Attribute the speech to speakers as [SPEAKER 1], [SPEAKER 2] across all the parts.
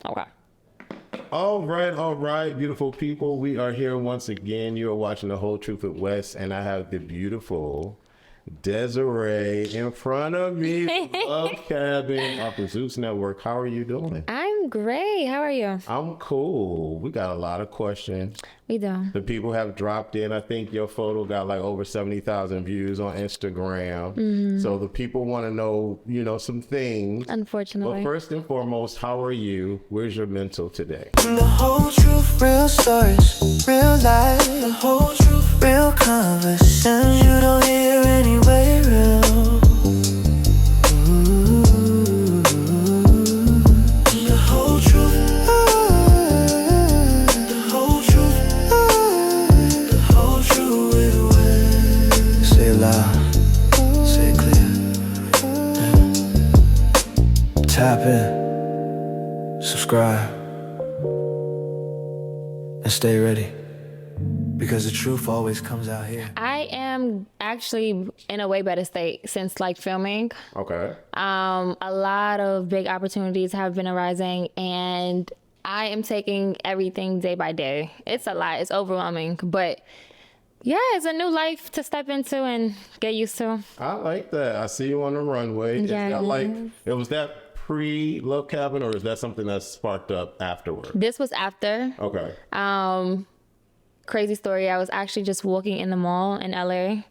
[SPEAKER 1] Okay.
[SPEAKER 2] All right, beautiful people. We are here once again. You are watching The Whole Truth with Wes, and I have the beautiful Desiree in front of me. Love Cabin off the Zeus Network. How are you doing?
[SPEAKER 1] I'm great. How are you?
[SPEAKER 2] I'm cool. We got a lot of questions.
[SPEAKER 1] We do.
[SPEAKER 2] The people have dropped in. I think your photo got like over 70,000 views on Instagram. So the people want to know, some things.
[SPEAKER 1] Unfortunately.
[SPEAKER 2] But first and foremost, how are you? Where's your mental today?
[SPEAKER 3] The whole truth, real stories, real life. The whole truth, real conversations you don't hear anywhere else. The whole truth, the whole truth, the whole truth with Wes. Say it loud, say it clear. Tap in, subscribe. And stay ready, because the truth always comes out here.
[SPEAKER 1] I am actually in a way better state since filming.
[SPEAKER 2] Okay.
[SPEAKER 1] A lot of big opportunities have been arising, and I am taking everything day by day. It's a lot. It's overwhelming, but yeah, it's a new life to step into and get used to.
[SPEAKER 2] I like that. I see you on the runway.
[SPEAKER 1] Yeah.
[SPEAKER 2] Was that pre-Love Cabin, or is that something that sparked up afterward?
[SPEAKER 1] This was after.
[SPEAKER 2] Okay.
[SPEAKER 1] Crazy story. I was actually just walking in the mall in LA.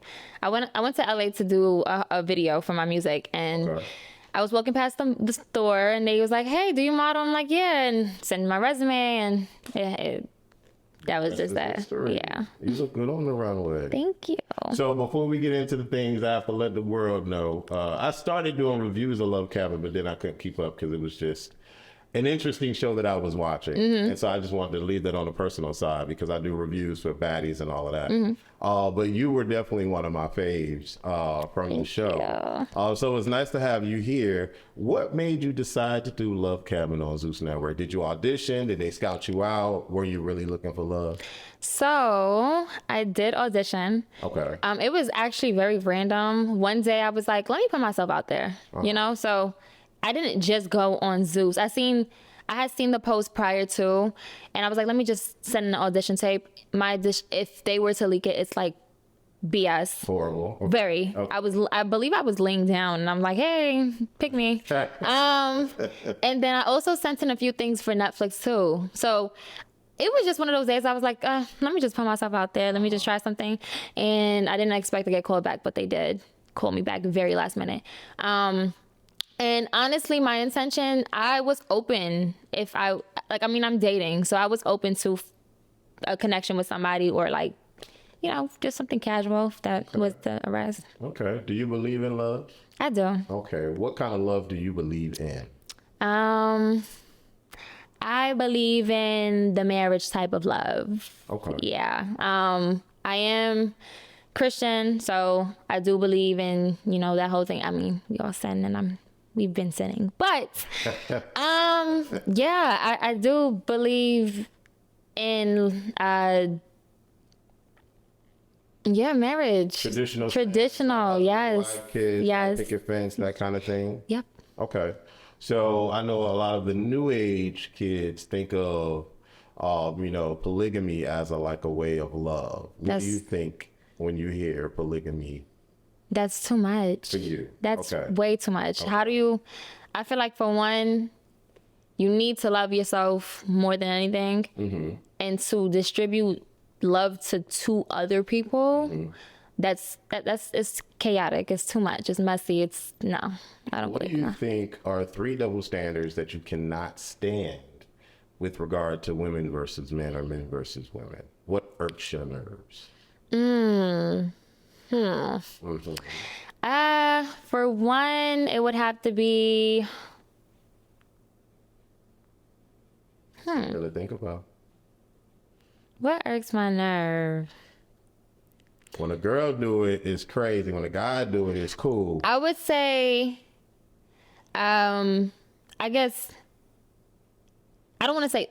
[SPEAKER 1] I went to LA to do a video for my music, and
[SPEAKER 2] Okay.
[SPEAKER 1] I was walking past the store, and they was like, "Hey, do you model?" I'm like, "Yeah," and send my resume, and that was just that.
[SPEAKER 2] History.
[SPEAKER 1] Yeah.
[SPEAKER 2] You look good on the runway.
[SPEAKER 1] Thank you.
[SPEAKER 2] So before we get into the things, I have to let the world know. I started doing reviews of Love Cabin, but then I couldn't keep up because it was just an interesting show that I was watching. And so I just wanted to leave that on the personal side because I do reviews for baddies and all of that. But you were definitely one of my faves from the show. So it's nice to have you here. What made you decide to do Love Cabin on Zeus Network? Did you audition? Did they scout you out? Were you really looking for love?
[SPEAKER 1] So I did audition.
[SPEAKER 2] Okay.
[SPEAKER 1] It was actually very random. One day I was like, let me put myself out there, So I didn't just go on Zeus. I had seen the post prior to, and I was like, let me just send an audition tape. If they were to leak it, it's like BS.
[SPEAKER 2] Horrible.
[SPEAKER 1] Very.
[SPEAKER 2] Okay.
[SPEAKER 1] I believe I was laying down, and I'm like, hey, pick me. And then I also sent in a few things for Netflix too. So it was just one of those days I was like, let me just put myself out there. Let me just try something. And I didn't expect to get called back, but they did call me back the very last minute. And honestly, my intention, I was open I'm dating. So I was open to a connection with somebody or just something casual if that was the arrest.
[SPEAKER 2] Okay. Do you believe in love?
[SPEAKER 1] I do.
[SPEAKER 2] Okay. What kind of love do you believe in?
[SPEAKER 1] I believe in the marriage type of love.
[SPEAKER 2] Okay.
[SPEAKER 1] Yeah. I am Christian, so I do believe in, that whole thing. I mean, we all sin and we've been sinning. But yeah, I do believe in marriage. Traditional, yes.
[SPEAKER 2] Wife, kids,
[SPEAKER 1] yes.
[SPEAKER 2] picket fence, that kind of thing.
[SPEAKER 1] Yep.
[SPEAKER 2] Okay. So I know a lot of the new age kids think of polygamy as a way of love. What do you think when you hear polygamy?
[SPEAKER 1] That's too much.
[SPEAKER 2] For you.
[SPEAKER 1] That's
[SPEAKER 2] okay.
[SPEAKER 1] way too much.
[SPEAKER 2] Okay.
[SPEAKER 1] I feel like for one, you need to love yourself more than anything. And to distribute love to two other people, it's chaotic. It's too much. It's messy. I don't
[SPEAKER 2] What do you think are 3 double standards that you cannot stand with regard to women versus men or men versus women? What irks your nerves?
[SPEAKER 1] For one, it would have to be.
[SPEAKER 2] Really think about.
[SPEAKER 1] What irks my nerve?
[SPEAKER 2] When a girl do it, it's crazy. When a guy do it, it's cool.
[SPEAKER 1] I would say, I guess, I don't want to say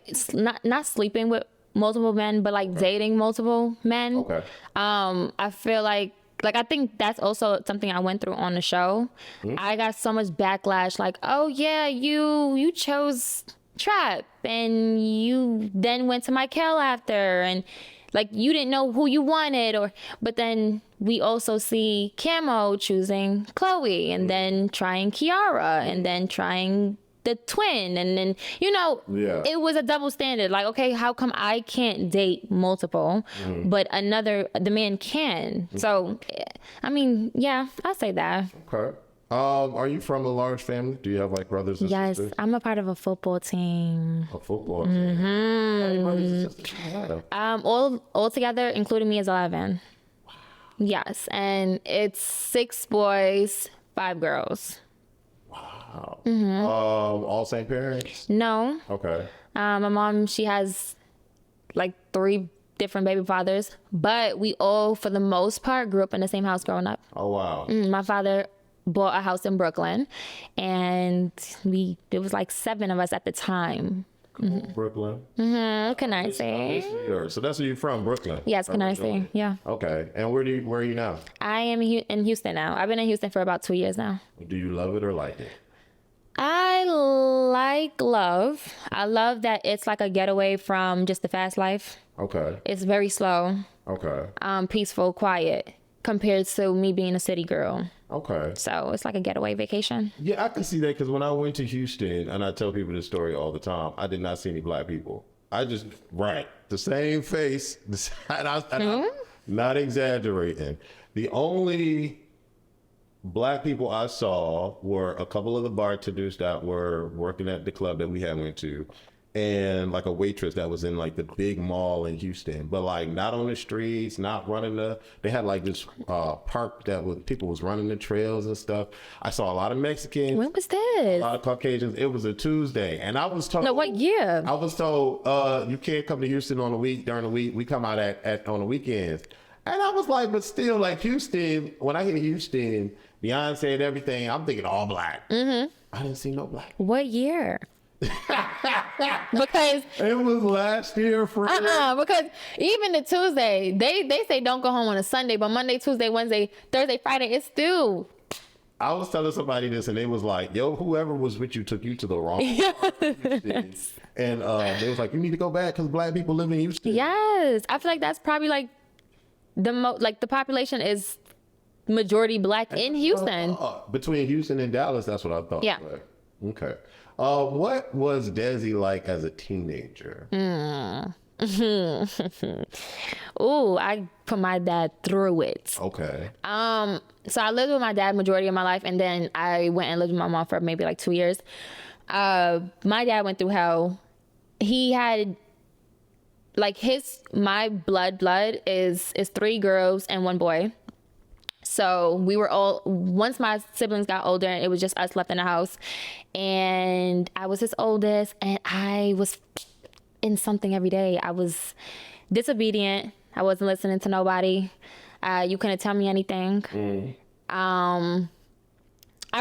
[SPEAKER 1] not sleeping with multiple men, but dating multiple men.
[SPEAKER 2] Okay.
[SPEAKER 1] I feel like I think that's also something I went through on the show. I got so much backlash, oh yeah, you chose Trap, and you then went to Mikeal after, and like you didn't know who you wanted, but then we also see Camo choosing Chloe, and then trying Kiara, and then trying the twin, and then it was a double standard. Like, okay, how come I can't date multiple, but the man can? So, I mean, yeah, I say that.
[SPEAKER 2] Okay. Are you from a large family? Do you have like brothers and sisters?
[SPEAKER 1] Yes, I'm a part of a football team.
[SPEAKER 2] A football team. How many brothers and sisters do you have?
[SPEAKER 1] All together, including me, is 11. Wow. Yes, and it's 6 boys, 5 girls.
[SPEAKER 2] Wow. All same parents?
[SPEAKER 1] No.
[SPEAKER 2] Okay.
[SPEAKER 1] My mom, she has like 3 different baby fathers, but we all, for the most part, grew up in the same house growing up.
[SPEAKER 2] Oh, wow.
[SPEAKER 1] My father bought a house in Brooklyn, and it was like 7 of us at the time.
[SPEAKER 2] Brooklyn.
[SPEAKER 1] Can I say?
[SPEAKER 2] So that's where you're from, Brooklyn?
[SPEAKER 1] Yes, can I say? Yeah.
[SPEAKER 2] Okay. And where are you now?
[SPEAKER 1] I am in Houston now. I've been in Houston for about 2 years now.
[SPEAKER 2] Do you love it or like it?
[SPEAKER 1] I like love. I love that it's like a getaway from just the fast life.
[SPEAKER 2] Okay.
[SPEAKER 1] It's very slow.
[SPEAKER 2] Okay.
[SPEAKER 1] Peaceful, quiet, compared to me being a city girl.
[SPEAKER 2] Okay.
[SPEAKER 1] So it's like a getaway vacation.
[SPEAKER 2] Yeah, I can see that because when I went to Houston, and I tell people this story all the time, I did not see any black people. I just, the same face, and I'm not exaggerating. The only black people I saw were a couple of the bartenders that were working at the club that we had went to, and like a waitress that was in like the big mall in Houston, but like not on the streets, not running they had like this park people was running the trails and stuff. I saw a lot of Mexicans.
[SPEAKER 1] When was this?
[SPEAKER 2] A lot of Caucasians. It was a Tuesday, and I was told.
[SPEAKER 1] No, what year?
[SPEAKER 2] I was told you can't come to Houston during the week. We come out on the weekends. And I was like, but still, like Houston, when I hear Houston, Beyonce and everything, I'm thinking all black. I didn't see no black.
[SPEAKER 1] What year? Because
[SPEAKER 2] it was last year, friend.
[SPEAKER 1] Because even the Tuesday, they say don't go home on a Sunday, but Monday, Tuesday, Wednesday, Thursday, Friday, it's still.
[SPEAKER 2] I was telling somebody this, and they was like, yo, whoever was with you took you to the wrong part of Houston. And they was like, you need to go back because black people live in Houston.
[SPEAKER 1] Yes. I feel like that's probably like the population is majority black in Houston.
[SPEAKER 2] Between Houston and Dallas, that's what I thought.
[SPEAKER 1] Yeah.
[SPEAKER 2] Okay. What was Desi like as a teenager?
[SPEAKER 1] Ooh, I put my dad through it.
[SPEAKER 2] Okay.
[SPEAKER 1] So I lived with my dad majority of my life, and then I went and lived with my mom for maybe like 2 years. My dad went through hell. He had like my blood is 3 girls and 1 boy. So we were once my siblings got older, it was just us left in the house, and I was his oldest, and I was in something every day. I was disobedient. I wasn't listening to nobody. You couldn't tell me anything. I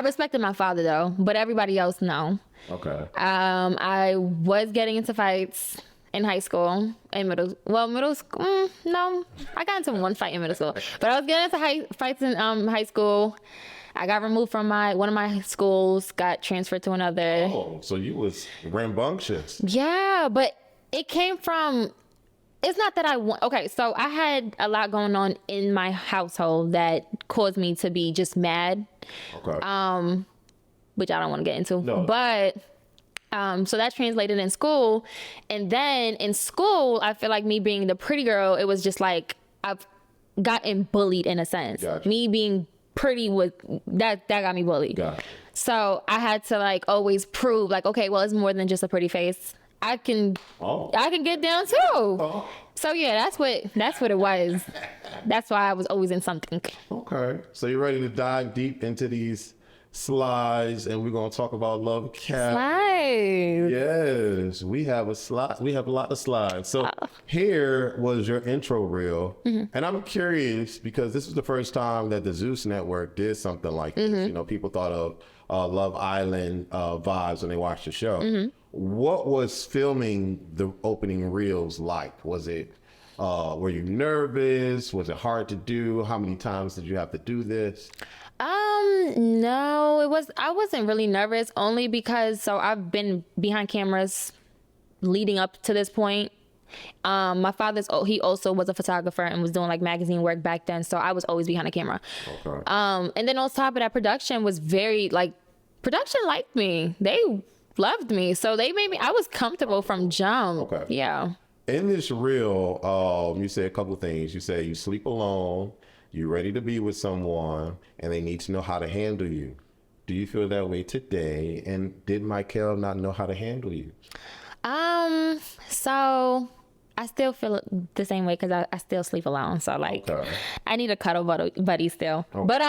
[SPEAKER 1] respected my father though, but everybody else, no.
[SPEAKER 2] Okay.
[SPEAKER 1] I was getting into fights in high school, middle school, no. I got into 1 fight in middle school, but I was getting into fights in high school. I got removed from one of my schools, got transferred to another.
[SPEAKER 2] Oh, so you was rambunctious.
[SPEAKER 1] Yeah, but it came from, it's not that I want, okay, so I had a lot going on in my household that caused me to be just mad.
[SPEAKER 2] Okay.
[SPEAKER 1] Which I don't want to get into.
[SPEAKER 2] No.
[SPEAKER 1] But so that translated in school. And then in school, I feel like me being the pretty girl, it was just like I've gotten bullied in a sense.
[SPEAKER 2] Gotcha.
[SPEAKER 1] Me being pretty that got me bullied.
[SPEAKER 2] Gotcha.
[SPEAKER 1] So I had to like always prove like, okay, well, it's more than just a pretty face. I can get down too.
[SPEAKER 2] Oh.
[SPEAKER 1] So yeah, that's what it was. That's why I was always in something.
[SPEAKER 2] Okay. So you're ready to dive deep into these slides, and we're going to talk about love cap.
[SPEAKER 1] Slides.
[SPEAKER 2] Yes, we have a lot of slides. So here was your intro reel, and I'm curious because this was the first time that the Zeus Network did something like this. You know, people thought of Love Island vibes when they watched the show. What was filming the opening reels like? Was it were you nervous? Was it hard to do? How many times did you have to do this?
[SPEAKER 1] No, I wasn't really nervous, only because so I've been behind cameras leading up to this point. My he also was a photographer and was doing like magazine work back then, so I was always behind the camera.
[SPEAKER 2] Okay.
[SPEAKER 1] And then on top of that, production liked me. They loved me, so they made me. I was comfortable from jump.
[SPEAKER 2] Okay.
[SPEAKER 1] Yeah.
[SPEAKER 2] In this reel, you said a couple things. You said you sleep alone, you're ready to be with someone, and they need to know how to handle you. Do you feel that way today? And did Mikeal not know how to handle you?
[SPEAKER 1] So I still feel the same way because I still sleep alone. So like,
[SPEAKER 2] Okay.
[SPEAKER 1] I need a cuddle buddy still.
[SPEAKER 2] Okay.
[SPEAKER 1] But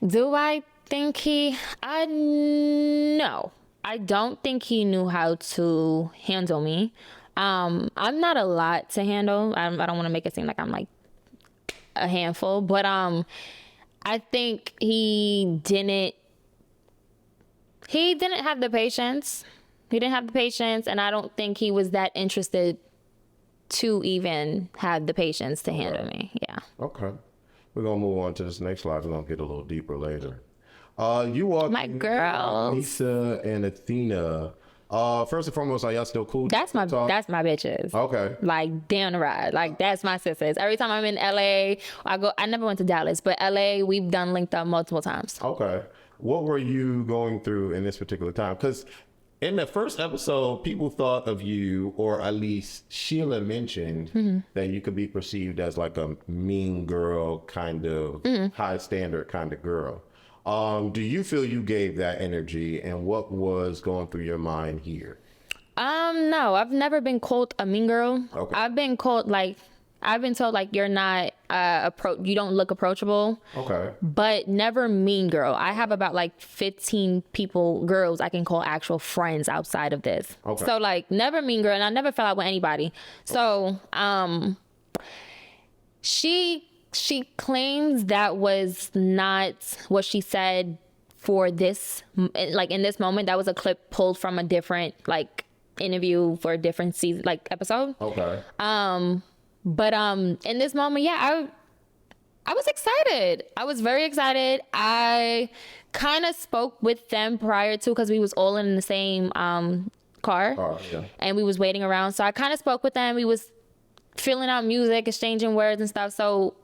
[SPEAKER 1] do I think no, I don't think he knew how to handle me. I'm not a lot to handle. I don't want to make it seem like I'm like a handful, but I think he didn't have the patience. He didn't have the patience, and I don't think he was that interested to even have the patience to handle me. Yeah.
[SPEAKER 2] Okay. We're going to move on to this next slide. We're going to get a little deeper later. You are
[SPEAKER 1] My girls.
[SPEAKER 2] Nissa and Athena. First and foremost, are y'all still cool?
[SPEAKER 1] That's my bitches.
[SPEAKER 2] Okay.
[SPEAKER 1] Like down the ride. Like that's my sisters. Every time I'm in LA, I never went to Dallas, but LA, we've done linked up multiple times.
[SPEAKER 2] Okay. What were you going through in this particular time? Because in the first episode, people thought of you, or at least Sheila mentioned that you could be perceived as like a mean girl, kind of high standard kind of girl. Do you feel you gave that energy, and what was going through your mind here?
[SPEAKER 1] No, I've never been called a mean girl.
[SPEAKER 2] Okay.
[SPEAKER 1] I've been told like you're not you don't look approachable.
[SPEAKER 2] Okay.
[SPEAKER 1] But never mean girl. I have about like 15 girls I can call actual friends outside of this.
[SPEAKER 2] Okay.
[SPEAKER 1] So like never mean girl, and I never fell out with anybody. So she claims that was not what she said for this, like in this moment. That was a clip pulled from a different like interview for a different season, like episode.
[SPEAKER 2] Okay.
[SPEAKER 1] But in this moment, yeah, I was excited. I was very excited. I kind of spoke with them prior to, because we was all in the same car,
[SPEAKER 2] Yeah.
[SPEAKER 1] and we was waiting around. So I kind of spoke with them. We was filling out music, exchanging words and stuff. So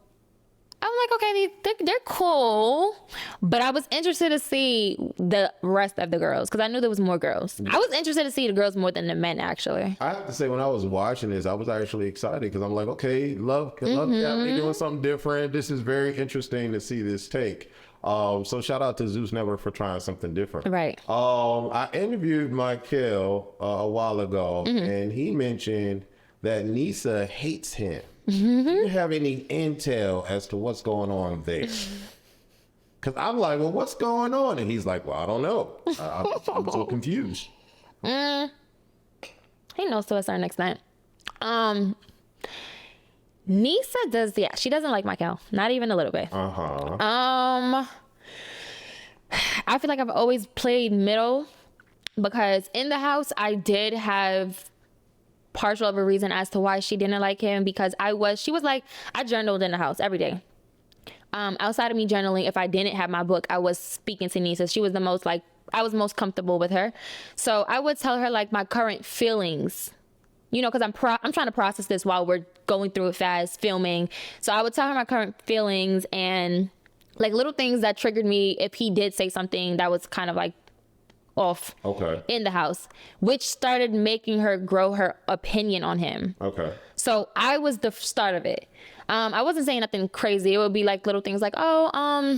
[SPEAKER 1] I'm like, okay, they're cool. But I was interested to see the rest of the girls, because I knew there was more girls. I was interested to see the girls more than the men, actually.
[SPEAKER 2] I have to say, when I was watching this, I was actually excited, because I'm like, okay, love Captain doing something different. This is very interesting to see this take. So shout out to Zeus Network for trying something different.
[SPEAKER 1] Right.
[SPEAKER 2] I interviewed Mikeal a while ago, and he mentioned that Nissa hates him. Do you have any intel as to what's going on there? Because I'm like, well, what's going on? And he's like, well, I don't know. I'm so confused.
[SPEAKER 1] He knows to a certain extent. Nissa does, yeah, she doesn't like Mikeal. Not even a little bit. I feel like I've always played middle, because in the house I did have partial of a reason as to why she didn't like him, because she was like, I journaled in the house every day. Outside of me journaling, if I didn't have my book, I was speaking to Nissa. She was the most like, I was most comfortable with her. So I would tell her like my current feelings, you know, because I'm trying to process this while we're going through it fast, filming. So I would tell her my current feelings and like little things that triggered me if he did say something that was kind of like off in the house, which started making her grow her opinion on him.
[SPEAKER 2] Okay.
[SPEAKER 1] So I was the start of it. I wasn't saying nothing crazy. It would be like little things like, Mikeal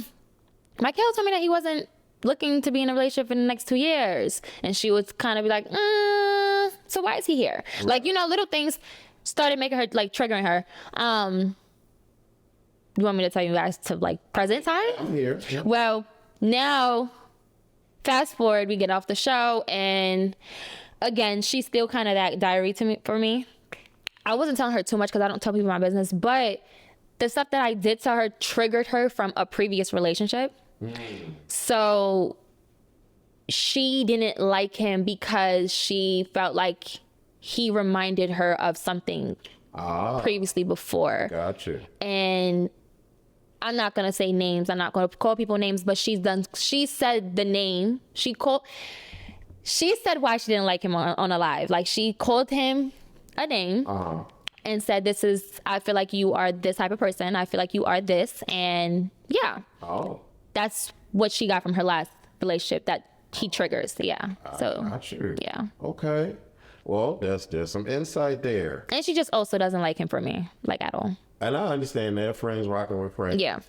[SPEAKER 1] told me that he wasn't looking to be in a relationship in the next 2 years. And she would kind of be like, so why is he here? Right. Like, you know, little things started making her, like, triggering her. You want me to tell you guys to, like, present time?
[SPEAKER 2] I'm here. Yeah.
[SPEAKER 1] Well, now, fast forward, we get off the show, and again, she's still kind of that diary for me. I wasn't telling her too much because I don't tell people my business, but the stuff that I did tell her triggered her from a previous relationship. So she didn't like him because she felt like he reminded her of something previously before.
[SPEAKER 2] Gotcha.
[SPEAKER 1] And I'm not gonna say names. I'm not gonna call people names, but she said the name. She said why she didn't like him on a live. Like, she called him a name and said, I feel like you are this type of person. I feel like you are this. And yeah. Oh. That's what she got from her last relationship that he triggers. Yeah. So, yeah.
[SPEAKER 2] Okay. Well, there's some insight there.
[SPEAKER 1] And she just also doesn't like him for me, like, at all.
[SPEAKER 2] And I understand that. Friends rocking with friends.
[SPEAKER 1] Yeah.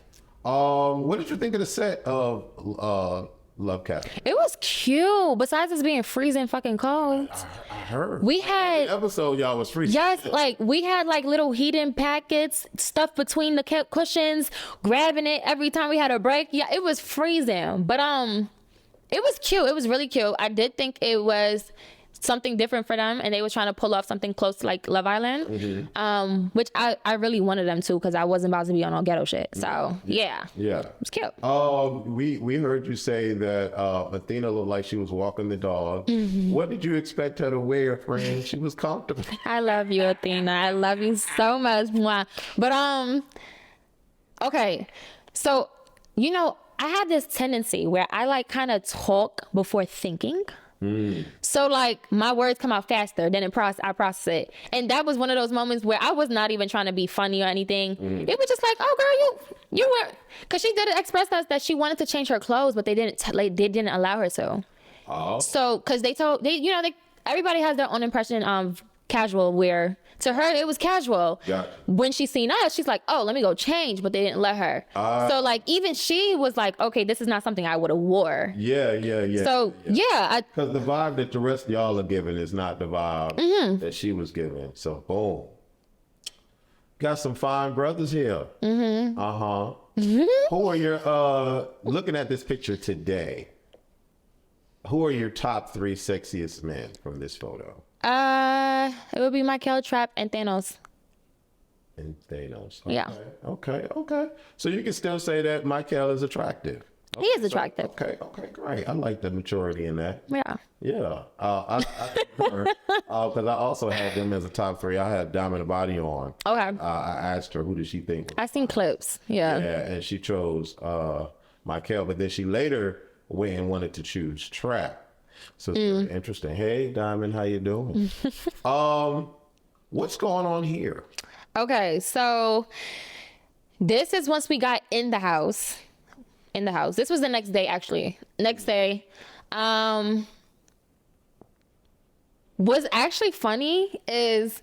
[SPEAKER 2] What did you think of the set of Love Cat?
[SPEAKER 1] It was cute. Besides us being freezing fucking cold.
[SPEAKER 2] I heard.
[SPEAKER 1] We had...
[SPEAKER 2] Every episode, y'all was freezing.
[SPEAKER 1] Yes, like, we had, like, little heating packets, stuff between the cushions, grabbing it every time we had a break. Yeah, it was freezing. But, it was cute. It was really cute. I did think it was something different for them, and they were trying to pull off something close to like Love Island, which I really wanted them to, because I wasn't about to be on all ghetto shit. So yeah, it was cute.
[SPEAKER 2] We heard you say that Athena looked like she was walking the dog. What did you expect her to wear, friend? She was comfortable.
[SPEAKER 1] I love you, Athena. I love you so much. But okay, so I have this tendency where I like kind of talk before thinking. So like my words come out faster than I process it. And that was one of those moments where I was not even trying to be funny or anything. It was just like, oh girl, you were, because she did express us that she wanted to change her clothes, but they didn't allow her to. Oh. So because everybody has their own impression of casual wear. To her, it was casual. Yeah. When she seen us, she's like, oh, let me go change, but they didn't let her. So like even she was like, okay, this is not something I would have wore.
[SPEAKER 2] Yeah.
[SPEAKER 1] So yeah.
[SPEAKER 2] Because the vibe that the rest of y'all are giving is not the vibe that she was giving. So boom. Got some fine brothers here. Who are your, looking at this picture today, who are your top 3 sexiest men from this photo?
[SPEAKER 1] It would be Mikeal, Trap, and Thanos.
[SPEAKER 2] Okay.
[SPEAKER 1] Yeah.
[SPEAKER 2] Okay. So you can still say that Mikeal is attractive.
[SPEAKER 1] He is attractive.
[SPEAKER 2] Okay, great. I like the maturity in that.
[SPEAKER 1] Yeah.
[SPEAKER 2] I because I also had them as a top 3. I had Diamond Body on.
[SPEAKER 1] Okay.
[SPEAKER 2] I asked her who did she think.
[SPEAKER 1] I seen clips. Yeah.
[SPEAKER 2] Yeah, and she chose Mikeal, but then she later went and wanted to choose Trap. So it's interesting. Hey, Diamond, how you doing? What's going on here?
[SPEAKER 1] Okay, so this is once we got in the house. This was the next day, actually. Next day. What's actually funny is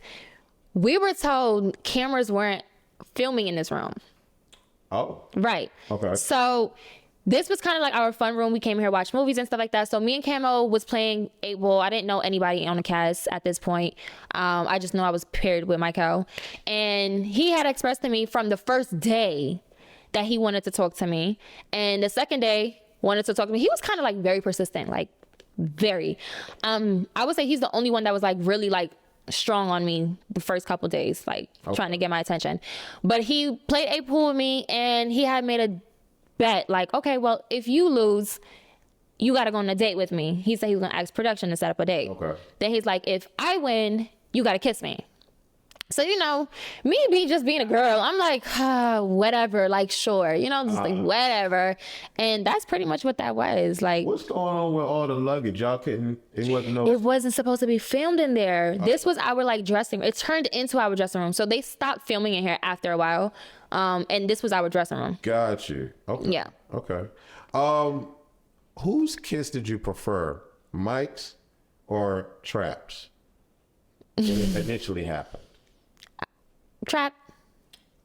[SPEAKER 1] we were told cameras weren't filming in this room.
[SPEAKER 2] Oh.
[SPEAKER 1] Right.
[SPEAKER 2] Okay.
[SPEAKER 1] So this was kind of like our fun room. We came here to watch movies and stuff like that. So me and Camo was playing I didn't know anybody on the cast at this point. I just know I was paired with Mikeal. And he had expressed to me from the first day that he wanted to talk to me. And the second day wanted to talk to me. He was kind of like very persistent, like very. I would say he's the only one that was like really like strong on me the first couple days, like trying to get my attention. But he played a pool with me, and he had made a bet, like, okay, well, if you lose, you got to go on a date with me. He said he was going to ask production to set up a date. Okay. Then he's like, if I win, you got to kiss me. So, me just being a girl, I'm like, whatever, like, sure, just like, whatever. And that's pretty much what that was. Like,
[SPEAKER 2] what's going on with all the luggage? Y'all couldn't, it
[SPEAKER 1] wasn't supposed to be filmed in there. This was our, like, dressing room. It turned into our dressing room. So they stopped filming in here after a while. And this was our dressing room.
[SPEAKER 2] Got you. Okay.
[SPEAKER 1] Yeah.
[SPEAKER 2] Okay. Whose kiss did you prefer, Mike's or Trap's? When it initially happened.
[SPEAKER 1] Trap.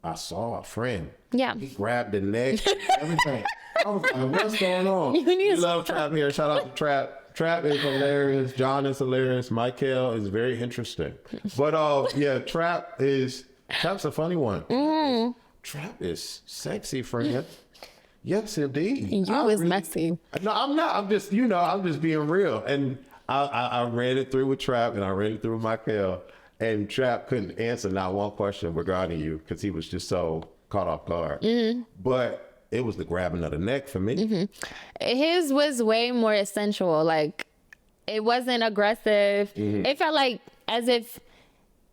[SPEAKER 2] I saw a friend.
[SPEAKER 1] Yeah.
[SPEAKER 2] He grabbed the neck, everything. I was like, what's going on? We love Trap here. Shout out to Trap. Trap is hilarious. John is hilarious. Mikeal is very interesting. But Trap's a funny one. Trap is sexy, friend. Yes, indeed.
[SPEAKER 1] You was messy.
[SPEAKER 2] No, I'm not. I'm just being real. And I ran it through with Trap, and I ran it through with Mikeal. And Trap couldn't answer not one question regarding you because he was just so caught off guard. But it was the grabbing of the neck for me.
[SPEAKER 1] His was way more sensual. Like, it wasn't aggressive. It felt like as if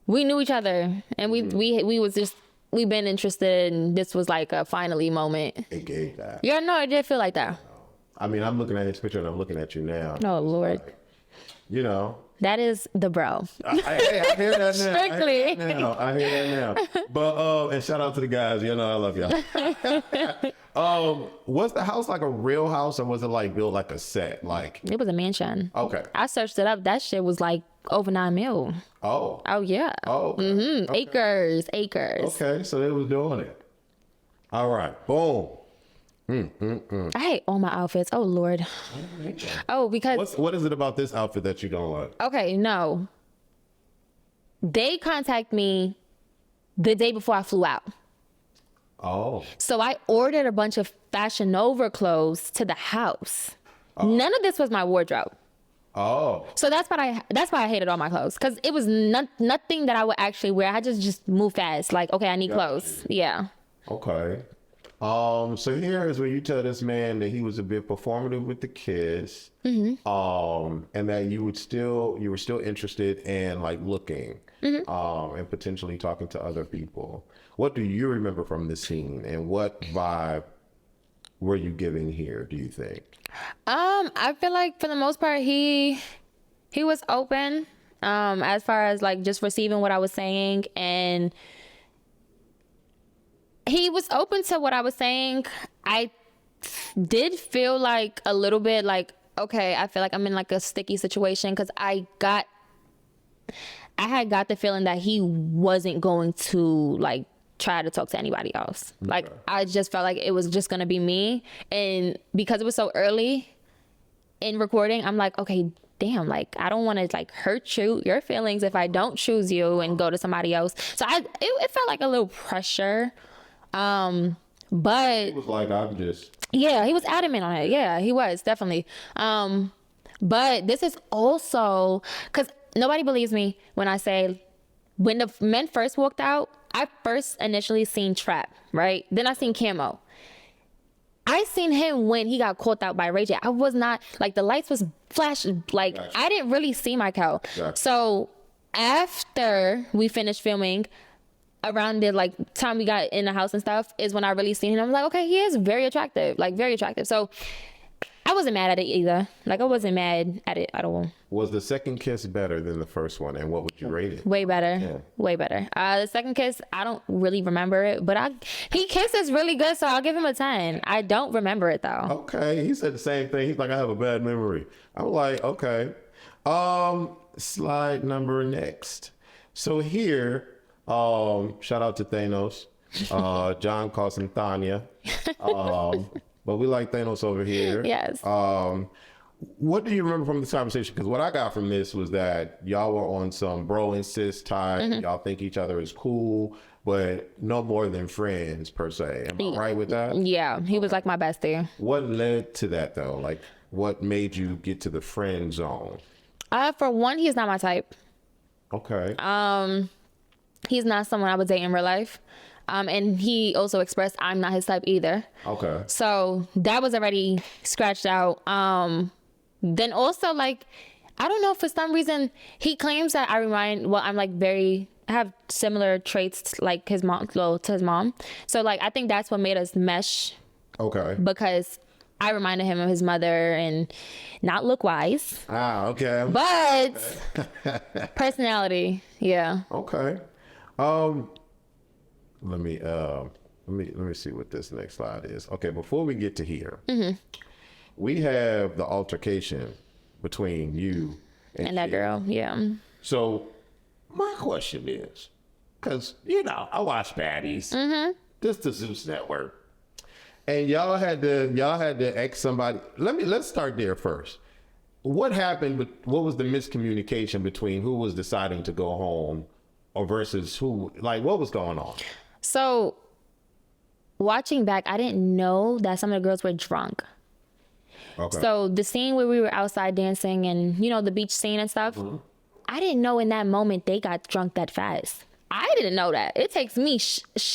[SPEAKER 1] we knew each other, and we was just we've been interested, and this was like a finally moment.
[SPEAKER 2] It gave that.
[SPEAKER 1] Yeah, no, it did feel like that.
[SPEAKER 2] I mean, I'm looking at his picture and I'm looking at you now.
[SPEAKER 1] Oh, Lord.
[SPEAKER 2] Like, you know.
[SPEAKER 1] That is the bro.
[SPEAKER 2] I hear that now.
[SPEAKER 1] Strictly.
[SPEAKER 2] I hear that now. But, and shout out to the guys. You know, I love y'all. Was the house like a real house or was it like built like a set? Like,
[SPEAKER 1] It was a mansion.
[SPEAKER 2] okay.
[SPEAKER 1] I searched it up. That shit was like over 9 mil.
[SPEAKER 2] Oh.
[SPEAKER 1] Oh, yeah.
[SPEAKER 2] Oh.
[SPEAKER 1] Mm-hmm.
[SPEAKER 2] Okay.
[SPEAKER 1] Acres.
[SPEAKER 2] Okay, so they was doing it. All right. Boom.
[SPEAKER 1] I hate all my outfits. Oh, Lord. Oh, because...
[SPEAKER 2] What is it about this outfit that you don't like?
[SPEAKER 1] Okay, no. They contact me the day before I flew out.
[SPEAKER 2] Oh.
[SPEAKER 1] So I ordered a bunch of Fashion Nova clothes to the house. None of this was my wardrobe.
[SPEAKER 2] Oh.
[SPEAKER 1] So that's why I hated all my clothes, because it was nothing that I would actually wear. I just move fast. Like, okay, I need clothes. Yeah.
[SPEAKER 2] Okay. So here is where you tell this man that he was a bit performative with the kiss, and that you were still interested in like looking, and potentially talking to other people. What do you remember from the scene, and what vibe were you giving here, do you think?
[SPEAKER 1] I feel like for the most part he was open, as far as like just receiving what I was saying, and he was open to what I was saying. I did feel like a little bit like, okay, I feel like I'm in like a sticky situation, because I had got the feeling that he wasn't going to like try to talk to anybody else. Okay. Like, I just felt like it was just gonna be me, and because it was so early in recording, I'm like, okay, damn, like I don't want to like hurt your feelings if I don't choose you and go to somebody else. So it felt like a little pressure. But
[SPEAKER 2] It was like, I'm just...
[SPEAKER 1] Yeah, he was adamant on it. Yeah, he was, definitely. But this is also, because nobody believes me when I say, when the men first walked out, I first initially seen Trap, right? Then I seen Camo. I seen him when he got caught out by Ray J. I was not, like, the lights was flashing. Like, gotcha. I didn't really see Mikeal. Gotcha. So after we finished filming, around the like time we got in the house and stuff, is when I really seen him. I'm like, okay, he is very attractive, like very attractive. So I wasn't mad at it either. Like, I wasn't mad at it at all.
[SPEAKER 2] Was the second kiss better than the first one, and what would you rate it?
[SPEAKER 1] Way better. Yeah. Way better. The second kiss, I don't really remember it, but he kisses really good, so I'll give him a 10. I don't remember it though.
[SPEAKER 2] Okay, he said the same thing. He's like, I have a bad memory. I'm like, okay. Slide number next. So here, shout out to Thanos. John calls him Thanya. But we like Thanos over here.
[SPEAKER 1] Yes.
[SPEAKER 2] What do you remember from this conversation? Because what I got from this was that y'all were on some bro and sis type. Mm-hmm. Y'all think each other is cool, but no more than friends per se. Am I right with that?
[SPEAKER 1] Yeah, he was like my bestie.
[SPEAKER 2] What led to that though? Like, what made you get to the friend zone?
[SPEAKER 1] For one, he's not my type.
[SPEAKER 2] Okay.
[SPEAKER 1] He's not someone I would date in real life. And he also expressed I'm not his type either. Okay. So that was already scratched out. Then also, like, I don't know, for some reason, he claims that I'm like I have similar traits like his mom, to his mom. So like, I think that's what made us mesh. Okay. Because I reminded him of his mother, and not look wise.
[SPEAKER 2] Ah, okay.
[SPEAKER 1] But personality, yeah.
[SPEAKER 2] Okay. Let me see what this next slide is. Okay, before we get to here, we have the altercation between you and
[SPEAKER 1] that girl. Yeah.
[SPEAKER 2] So my question is, because I watch baddies. This is the Zeus Network, and y'all had to ask somebody. Let's start there first. What happened? What was the miscommunication between who was deciding to go home, or versus who? Like, what was going on?
[SPEAKER 1] So, watching back, I didn't know that some of the girls were drunk. Okay. So, the scene where we were outside dancing and, the beach scene and stuff, I didn't know in that moment they got drunk that fast. I didn't know that. It takes me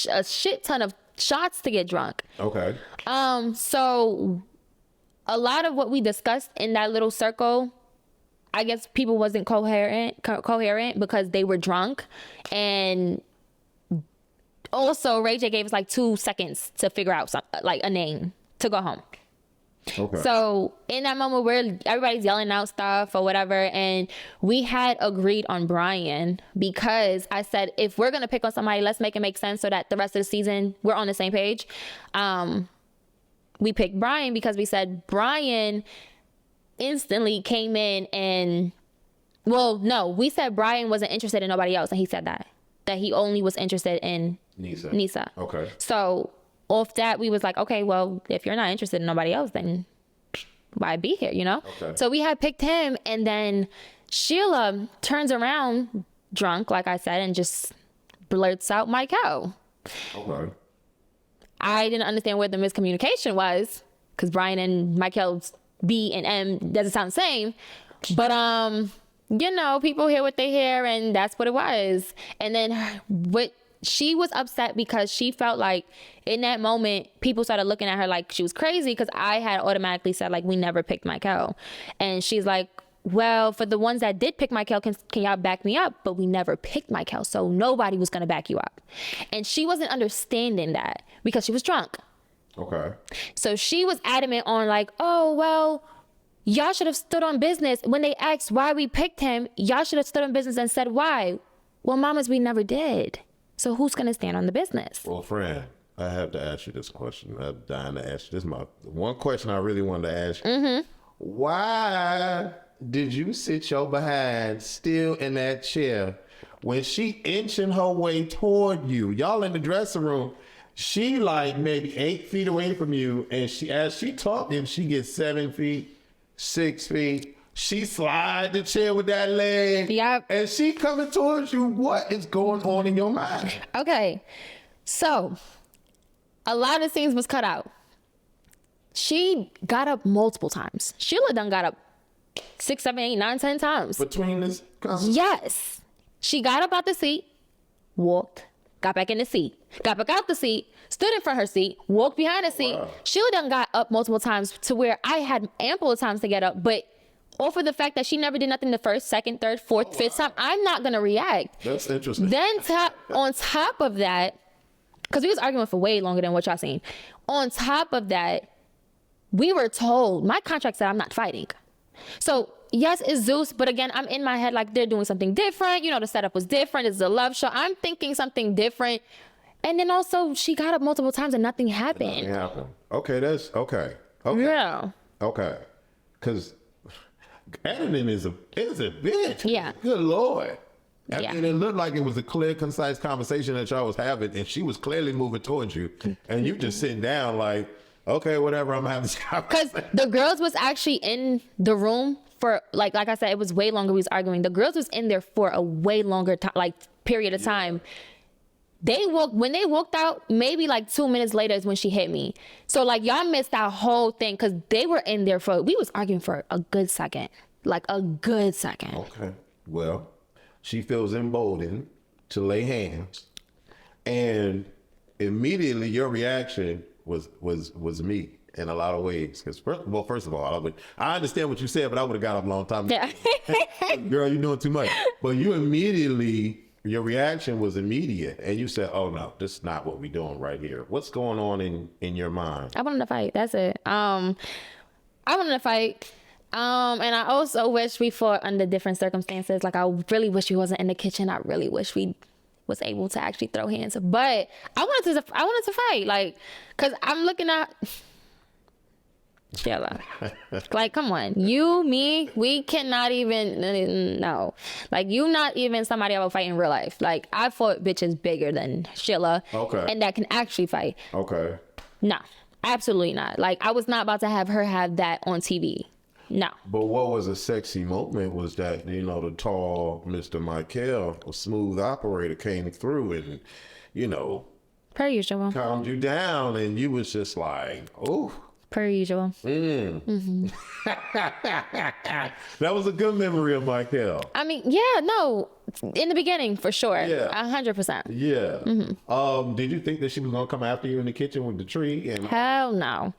[SPEAKER 1] a shit ton of shots to get drunk. Okay. So, a lot of what we discussed in that little circle, I guess people wasn't coherent because they were drunk, and also Ray J gave us like 2 seconds to figure out like a name to go home.
[SPEAKER 2] Okay.
[SPEAKER 1] So in that moment where everybody's yelling out stuff or whatever, and we had agreed on Brian, because I said, if we're going to pick on somebody, let's make it make sense so that the rest of the season we're on the same page. We picked Brian because we said Brian instantly came in and, well, no, we said Brian wasn't interested in nobody else. And he said that he only was interested in Nissa.
[SPEAKER 2] Okay.
[SPEAKER 1] So off that, we was like, okay, well, if you're not interested in nobody else, then why be here, you know?
[SPEAKER 2] Okay.
[SPEAKER 1] So we had picked him, and then Sheila turns around drunk, like I said, and just blurts out Mikeal.
[SPEAKER 2] Okay.
[SPEAKER 1] I didn't understand where the miscommunication was, because Brian and Mikeal's B and M doesn't sound the same. But, you know, people hear what they hear, and that's what it was. And then she was upset because she felt like in that moment, people started looking at her like she was crazy, because I had automatically said, like, we never picked Mikeal. And she's like, well, for the ones that did pick Mikeal, can y'all back me up? But we never picked Mikeal, so nobody was going to back you up. And she wasn't understanding that because she was drunk.
[SPEAKER 2] Okay.
[SPEAKER 1] So she was adamant on like, oh, well, y'all should have stood on business. When they asked why we picked him, y'all should have stood on business and said why. Well, mamas, we never did. So who's going to stand on the business?
[SPEAKER 2] Well, friend, I have to ask you this question. I'm dying to ask you. This is my one question I really wanted to ask you. Mm-hmm. Why did you sit your behind still in that chair when she inching her way toward you? Y'all in the dressing room. She like maybe 8 feet away from you, and as she talking, she gets 7 feet, 6 feet. She slide the chair with that leg.
[SPEAKER 1] Yep.
[SPEAKER 2] And she coming towards you. What is going on in your mind?
[SPEAKER 1] Okay. So a lot of scenes was cut out. She got up multiple times. Sheila done got up 6, 7, 8, 9, 10 times.
[SPEAKER 2] Between this
[SPEAKER 1] Yes. She got up out the seat, walked, got back in the seat, got back out the seat, stood in front of her seat, walked behind the seat. Wow. Sheila done got up multiple times to where I had ample of times to get up, but off of the fact that she never did nothing the first, second, third, fourth, fifth time, I'm not going to react.
[SPEAKER 2] That's interesting.
[SPEAKER 1] Then on top of that, because we was arguing for way longer than what y'all seen. On top of that, we were told, my contract said I'm not fighting. So yes, it's Zeus, but again, I'm in my head like they're doing something different. You know, the setup was different. It's a love show. I'm thinking something different. And then also, she got up multiple times and nothing happened.
[SPEAKER 2] Nothing happened. Okay, that's okay. Okay.
[SPEAKER 1] Yeah.
[SPEAKER 2] Okay. Because editing is a bitch.
[SPEAKER 1] Yeah.
[SPEAKER 2] Good Lord.
[SPEAKER 1] Yeah.
[SPEAKER 2] And it looked like it was a clear, concise conversation that y'all was having, and she was clearly moving towards you, and you just sitting down like, okay, whatever, I'm having this conversation.
[SPEAKER 1] Because the girls was actually in the room for, like I said, it was way longer we was arguing. The girls was in there for a way longer time, like period of time. When they walked out, maybe like 2 minutes later is when she hit me. So like y'all missed that whole thing, because they were in there we was arguing for a good second. Like a good second.
[SPEAKER 2] Okay. Well, she feels emboldened to lay hands, and immediately your reaction was me in a lot of ways. Because first of all, I understand what you said, but I would have got up a long time ago. Yeah. Girl, you're doing too much. But your reaction was immediate, and you said, oh no, this is not what we're doing right here. What's going on in your mind?
[SPEAKER 1] I wanted to fight. That's it. I wanted to fight. And I also wish we fought under different circumstances. Like, I really wish we wasn't in the kitchen. I really wish we was able to actually throw hands. But I wanted to fight. Like, cause I'm looking at Sheila. Like, come on, you, me, we cannot even, no. Like, you not even somebody I would fight in real life. Like, I fought bitches bigger than Sheila.
[SPEAKER 2] Okay.
[SPEAKER 1] And that can actually fight.
[SPEAKER 2] Okay.
[SPEAKER 1] No, absolutely not. Like, I was not about to have her have that on TV. No.
[SPEAKER 2] But what was a sexy moment was that, the tall Mr. Mikeal, a smooth operator, came through and,
[SPEAKER 1] per usual,
[SPEAKER 2] calmed you down, and you was just like, oh.
[SPEAKER 1] Per usual.
[SPEAKER 2] Mm-hmm. That was a good memory of Mikeal.
[SPEAKER 1] I mean, yeah, no, in the beginning, for sure.
[SPEAKER 2] Yeah.
[SPEAKER 1] 100%.
[SPEAKER 2] Yeah. Mm-hmm. Did you think that she was going to come after you in the kitchen with the tree?
[SPEAKER 1] Hell no.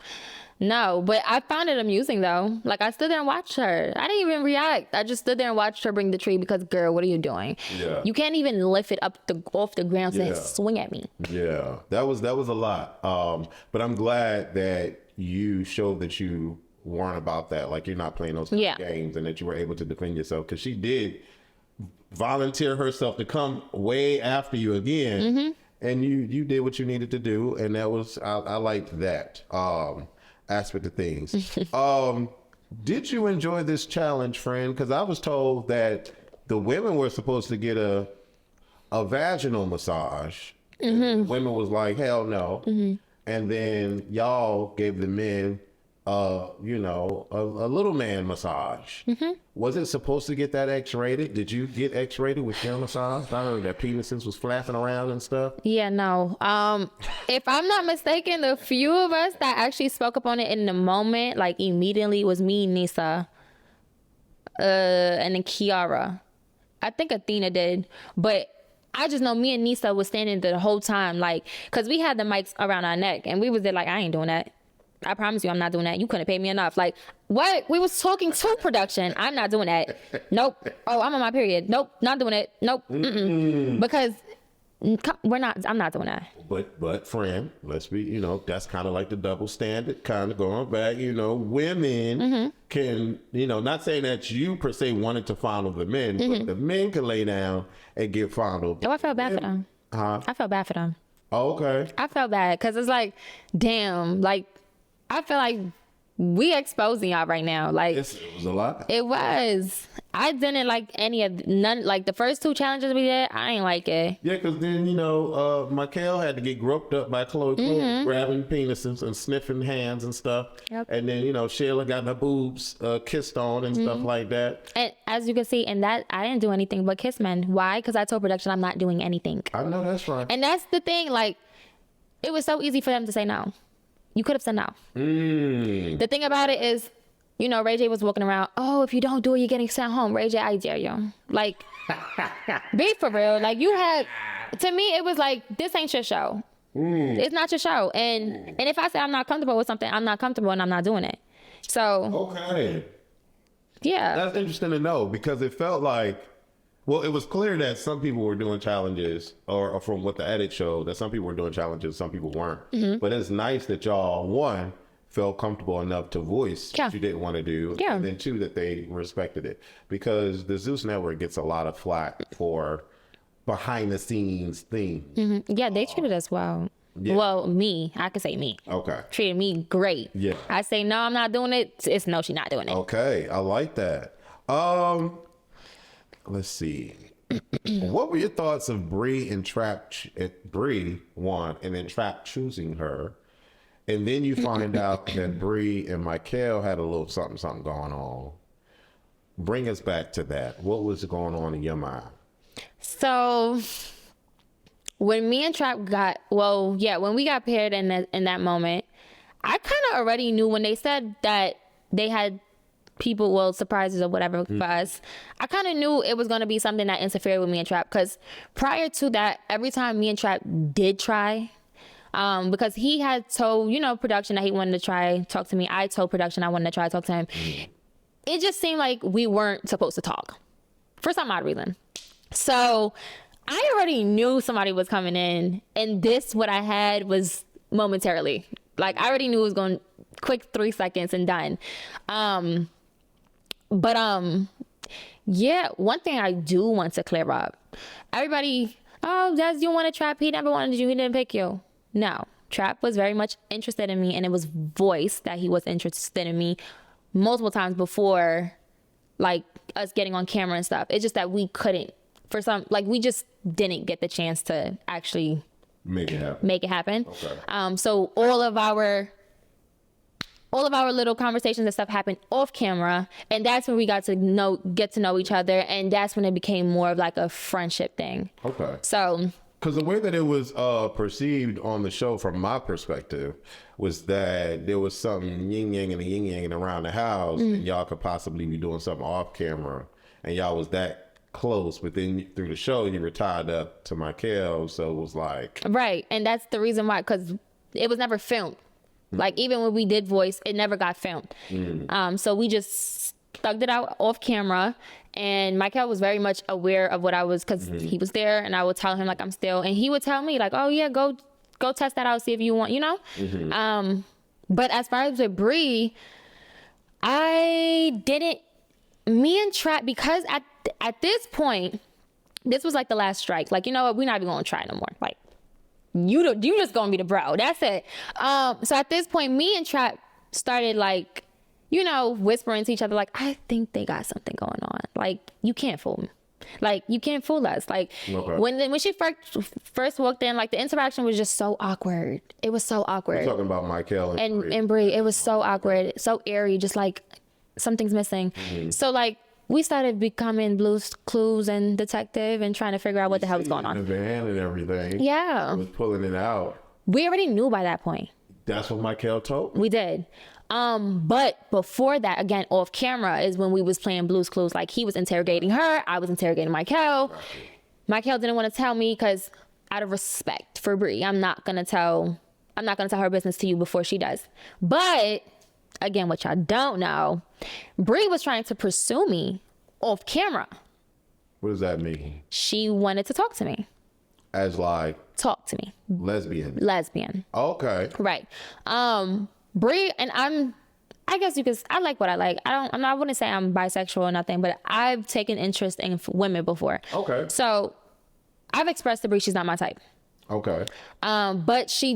[SPEAKER 1] No, but I found it amusing though. Like I stood there and watched her. I didn't even react. I just stood there and watched her bring the tree because, girl, what are you doing?
[SPEAKER 2] Yeah.
[SPEAKER 1] You can't even lift it up off the ground and swing at me.
[SPEAKER 2] Yeah, that was a lot. But I'm glad that you showed that you weren't about that. Like you're not playing those games, and that you were able to defend yourself, because she did volunteer herself to come way after you again, and you did what you needed to do, and that was I liked that aspect of things. Did you enjoy this challenge, friend? Because I was told that the women were supposed to get a vaginal massage. The women was like, hell no. And then y'all gave the men a little man massage. Was it supposed to get that X-rated? Did you get X-rated with your massage? I heard that penises was flapping around and stuff.
[SPEAKER 1] Yeah, no. If I'm not mistaken, the few of us that actually spoke up on it in the moment, like immediately, was me, Nissa, and then Kiara. I think Athena did, but I just know me and Nissa was standing there the whole time, like, because we had the mics around our neck, and we was there like, I ain't doing that. I promise you I'm not doing that. You couldn't pay me enough. Like, what? We was talking to production. I'm not doing that. Nope. Oh, I'm on my period. Nope. Not doing it. Nope. Because I'm not doing that.
[SPEAKER 2] But friend, let's be, that's kind of like the double standard, kind of going back, women can, not saying that you per se wanted to fondle the men, but the men can lay down and get fondled.
[SPEAKER 1] Oh, I felt bad for them.
[SPEAKER 2] Huh?
[SPEAKER 1] I felt bad for them.
[SPEAKER 2] Oh, okay.
[SPEAKER 1] I felt bad because it's like, damn, like, I feel like we exposing y'all right now. Like,
[SPEAKER 2] it was a lot.
[SPEAKER 1] It was. I didn't like none. Like the first 2 challenges we did, I ain't like it.
[SPEAKER 2] Yeah, because then Mikeal had to get groped up by Chloe, grabbing penises and sniffing hands and stuff.
[SPEAKER 1] Yep.
[SPEAKER 2] And then Sheila got her boobs kissed on and stuff like that.
[SPEAKER 1] And as you can see, in that I didn't do anything but kiss men. Why? Because I told production I'm not doing anything.
[SPEAKER 2] I know that's right.
[SPEAKER 1] And that's the thing. Like, it was so easy for them to say no. You could have said no. The thing about it is, Ray J was walking around, oh, if you don't do it, you're getting sent home. Ray J, I dare you. Like, be for real. Like, to me, it was like, this ain't your show. It's not your show. And if I say I'm not comfortable with something, I'm not comfortable and I'm not doing it. So.
[SPEAKER 2] Okay.
[SPEAKER 1] Yeah.
[SPEAKER 2] That's interesting to know, because it felt like, well, it was clear that some people were doing challenges, or from what the edit showed, that some people were doing challenges, some people weren't. But it's nice that y'all, one, felt comfortable enough to voice what you didn't want to do, and then 2, that they respected it. Because the Zeus Network gets a lot of flack for behind the scenes things.
[SPEAKER 1] Yeah, they treated us well. Yeah. Well, I could say me.
[SPEAKER 2] Okay.
[SPEAKER 1] Treated me great.
[SPEAKER 2] Yeah.
[SPEAKER 1] I say, no, I'm not doing it. It's no, she's not doing it.
[SPEAKER 2] Okay, I like that. Let's see. What were your thoughts of Bree and Trap? Bree won, and then Trap choosing her, and then you find out that Bree and Mikeal had a little something going on. Bring us back to that. What was going on in your mind?
[SPEAKER 1] So, when me and Trap when we got paired in that moment, I kind of already knew when they said that they had people, surprises or whatever for us. I kind of knew it was going to be something that interfered with me and Trap, because prior to that, every time me and Trap did try, because he had told, production that he wanted to try talk to me. I told production I wanted to try talk to him. It just seemed like we weren't supposed to talk for some odd reason. So I already knew somebody was coming in, and what I had was momentarily. Like, I already knew it was going quick 3 seconds and done. Yeah, one thing I do want to clear up. Everybody, oh, Des, you want to Trap? He never wanted you. He didn't pick you. No, Trap was very much interested in me, and it was voiced that he was interested in me multiple times before, like, us getting on camera and stuff. It's just that we couldn't, we just didn't get the chance to actually
[SPEAKER 2] make it happen.
[SPEAKER 1] Okay. So all of our little conversations and stuff happened off camera, and that's when we get to know each other, and that's when it became more of like a friendship thing.
[SPEAKER 2] Okay.
[SPEAKER 1] So,
[SPEAKER 2] because the way that it was perceived on the show, from my perspective, was that there was some yin yang and yin yang around the house, and y'all could possibly be doing something off camera, and y'all was that close. But then through the show, you were tied up to Mikeal, so it was like
[SPEAKER 1] right, and that's the reason why, because it was never filmed. Like even when we did voice, it never got filmed. So we just thugged it out off camera. And Mikeal was very much aware of what I was, because he was there, and I would tell him like I'm still, and he would tell me like, oh yeah, go test that out, see if you want, you know. But as far as with Bree, I didn't. Me and Trap, because at this point, this was like the last strike. Like, you know what? We're not even gonna try no more. Like, you just gonna be the bro. That's it. So at this point, me and Trap started like, you know, whispering to each other like, I think they got something going on. Like, you can't fool me. Like, you can't fool us. Like, when she first walked in, like the interaction was just so awkward. It was so awkward.
[SPEAKER 2] We're talking about Mikeal
[SPEAKER 1] and Bree. It was so awkward, so airy, just like something's missing. So like we started becoming Blue's Clues and detective and trying to figure out what the hell was going on.
[SPEAKER 2] The van and everything.
[SPEAKER 1] Yeah.
[SPEAKER 2] I was pulling it out.
[SPEAKER 1] We already knew by that point.
[SPEAKER 2] That's what Mikeal told me.
[SPEAKER 1] We did. But before that, again, off camera is when we was playing Blue's Clues. Like he was interrogating her, I was interrogating Mikeal. Mikeal didn't want to tell me because out of respect for Bree, I'm not gonna tell her business to you before she does. But again, what y'all don't know, Bree was trying to pursue me off camera.
[SPEAKER 2] What does that mean?
[SPEAKER 1] She wanted to talk to me.
[SPEAKER 2] As like?
[SPEAKER 1] Talk to me. Lesbian.
[SPEAKER 2] Okay.
[SPEAKER 1] Right. Bree, and I guess I like what I like. I wouldn't say I'm bisexual or nothing, but I've taken interest in women before.
[SPEAKER 2] Okay.
[SPEAKER 1] So I've expressed to Bree she's not my type.
[SPEAKER 2] Okay.
[SPEAKER 1] But she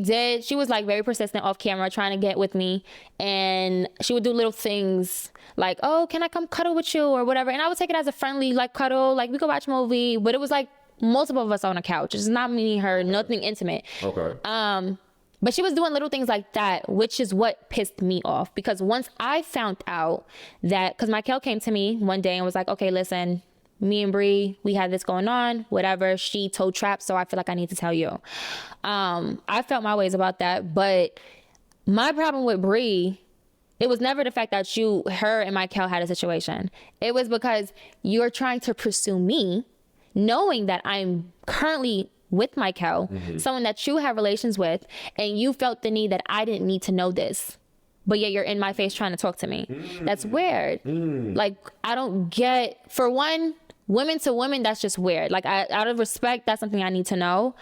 [SPEAKER 1] was like very persistent off camera trying to get with me, and she would do little things like, oh, can I come cuddle with you or whatever? And I would take it as a friendly like cuddle, like we could watch a movie, but it was like multiple of us on a couch. It's not me, her, nothing intimate.
[SPEAKER 2] Okay.
[SPEAKER 1] But she was doing little things like that, which is what pissed me off, because once I found out that, because Mikeal came to me one day and was like, okay, listen, me and Bree, we had this going on, whatever. She told Trap, so I feel like I need to tell you. I felt my ways about that, but my problem with Bree, it was never the fact that her and Mikeal had a situation. It was because you're trying to pursue me, knowing that I'm currently with Mikeal, someone that you have relations with, and you felt the need that I didn't need to know this. But yet you're in my face trying to talk to me. That's weird. Like, I don't get, for one, women to women, that's just weird. Like, out of respect, that's something I need to know.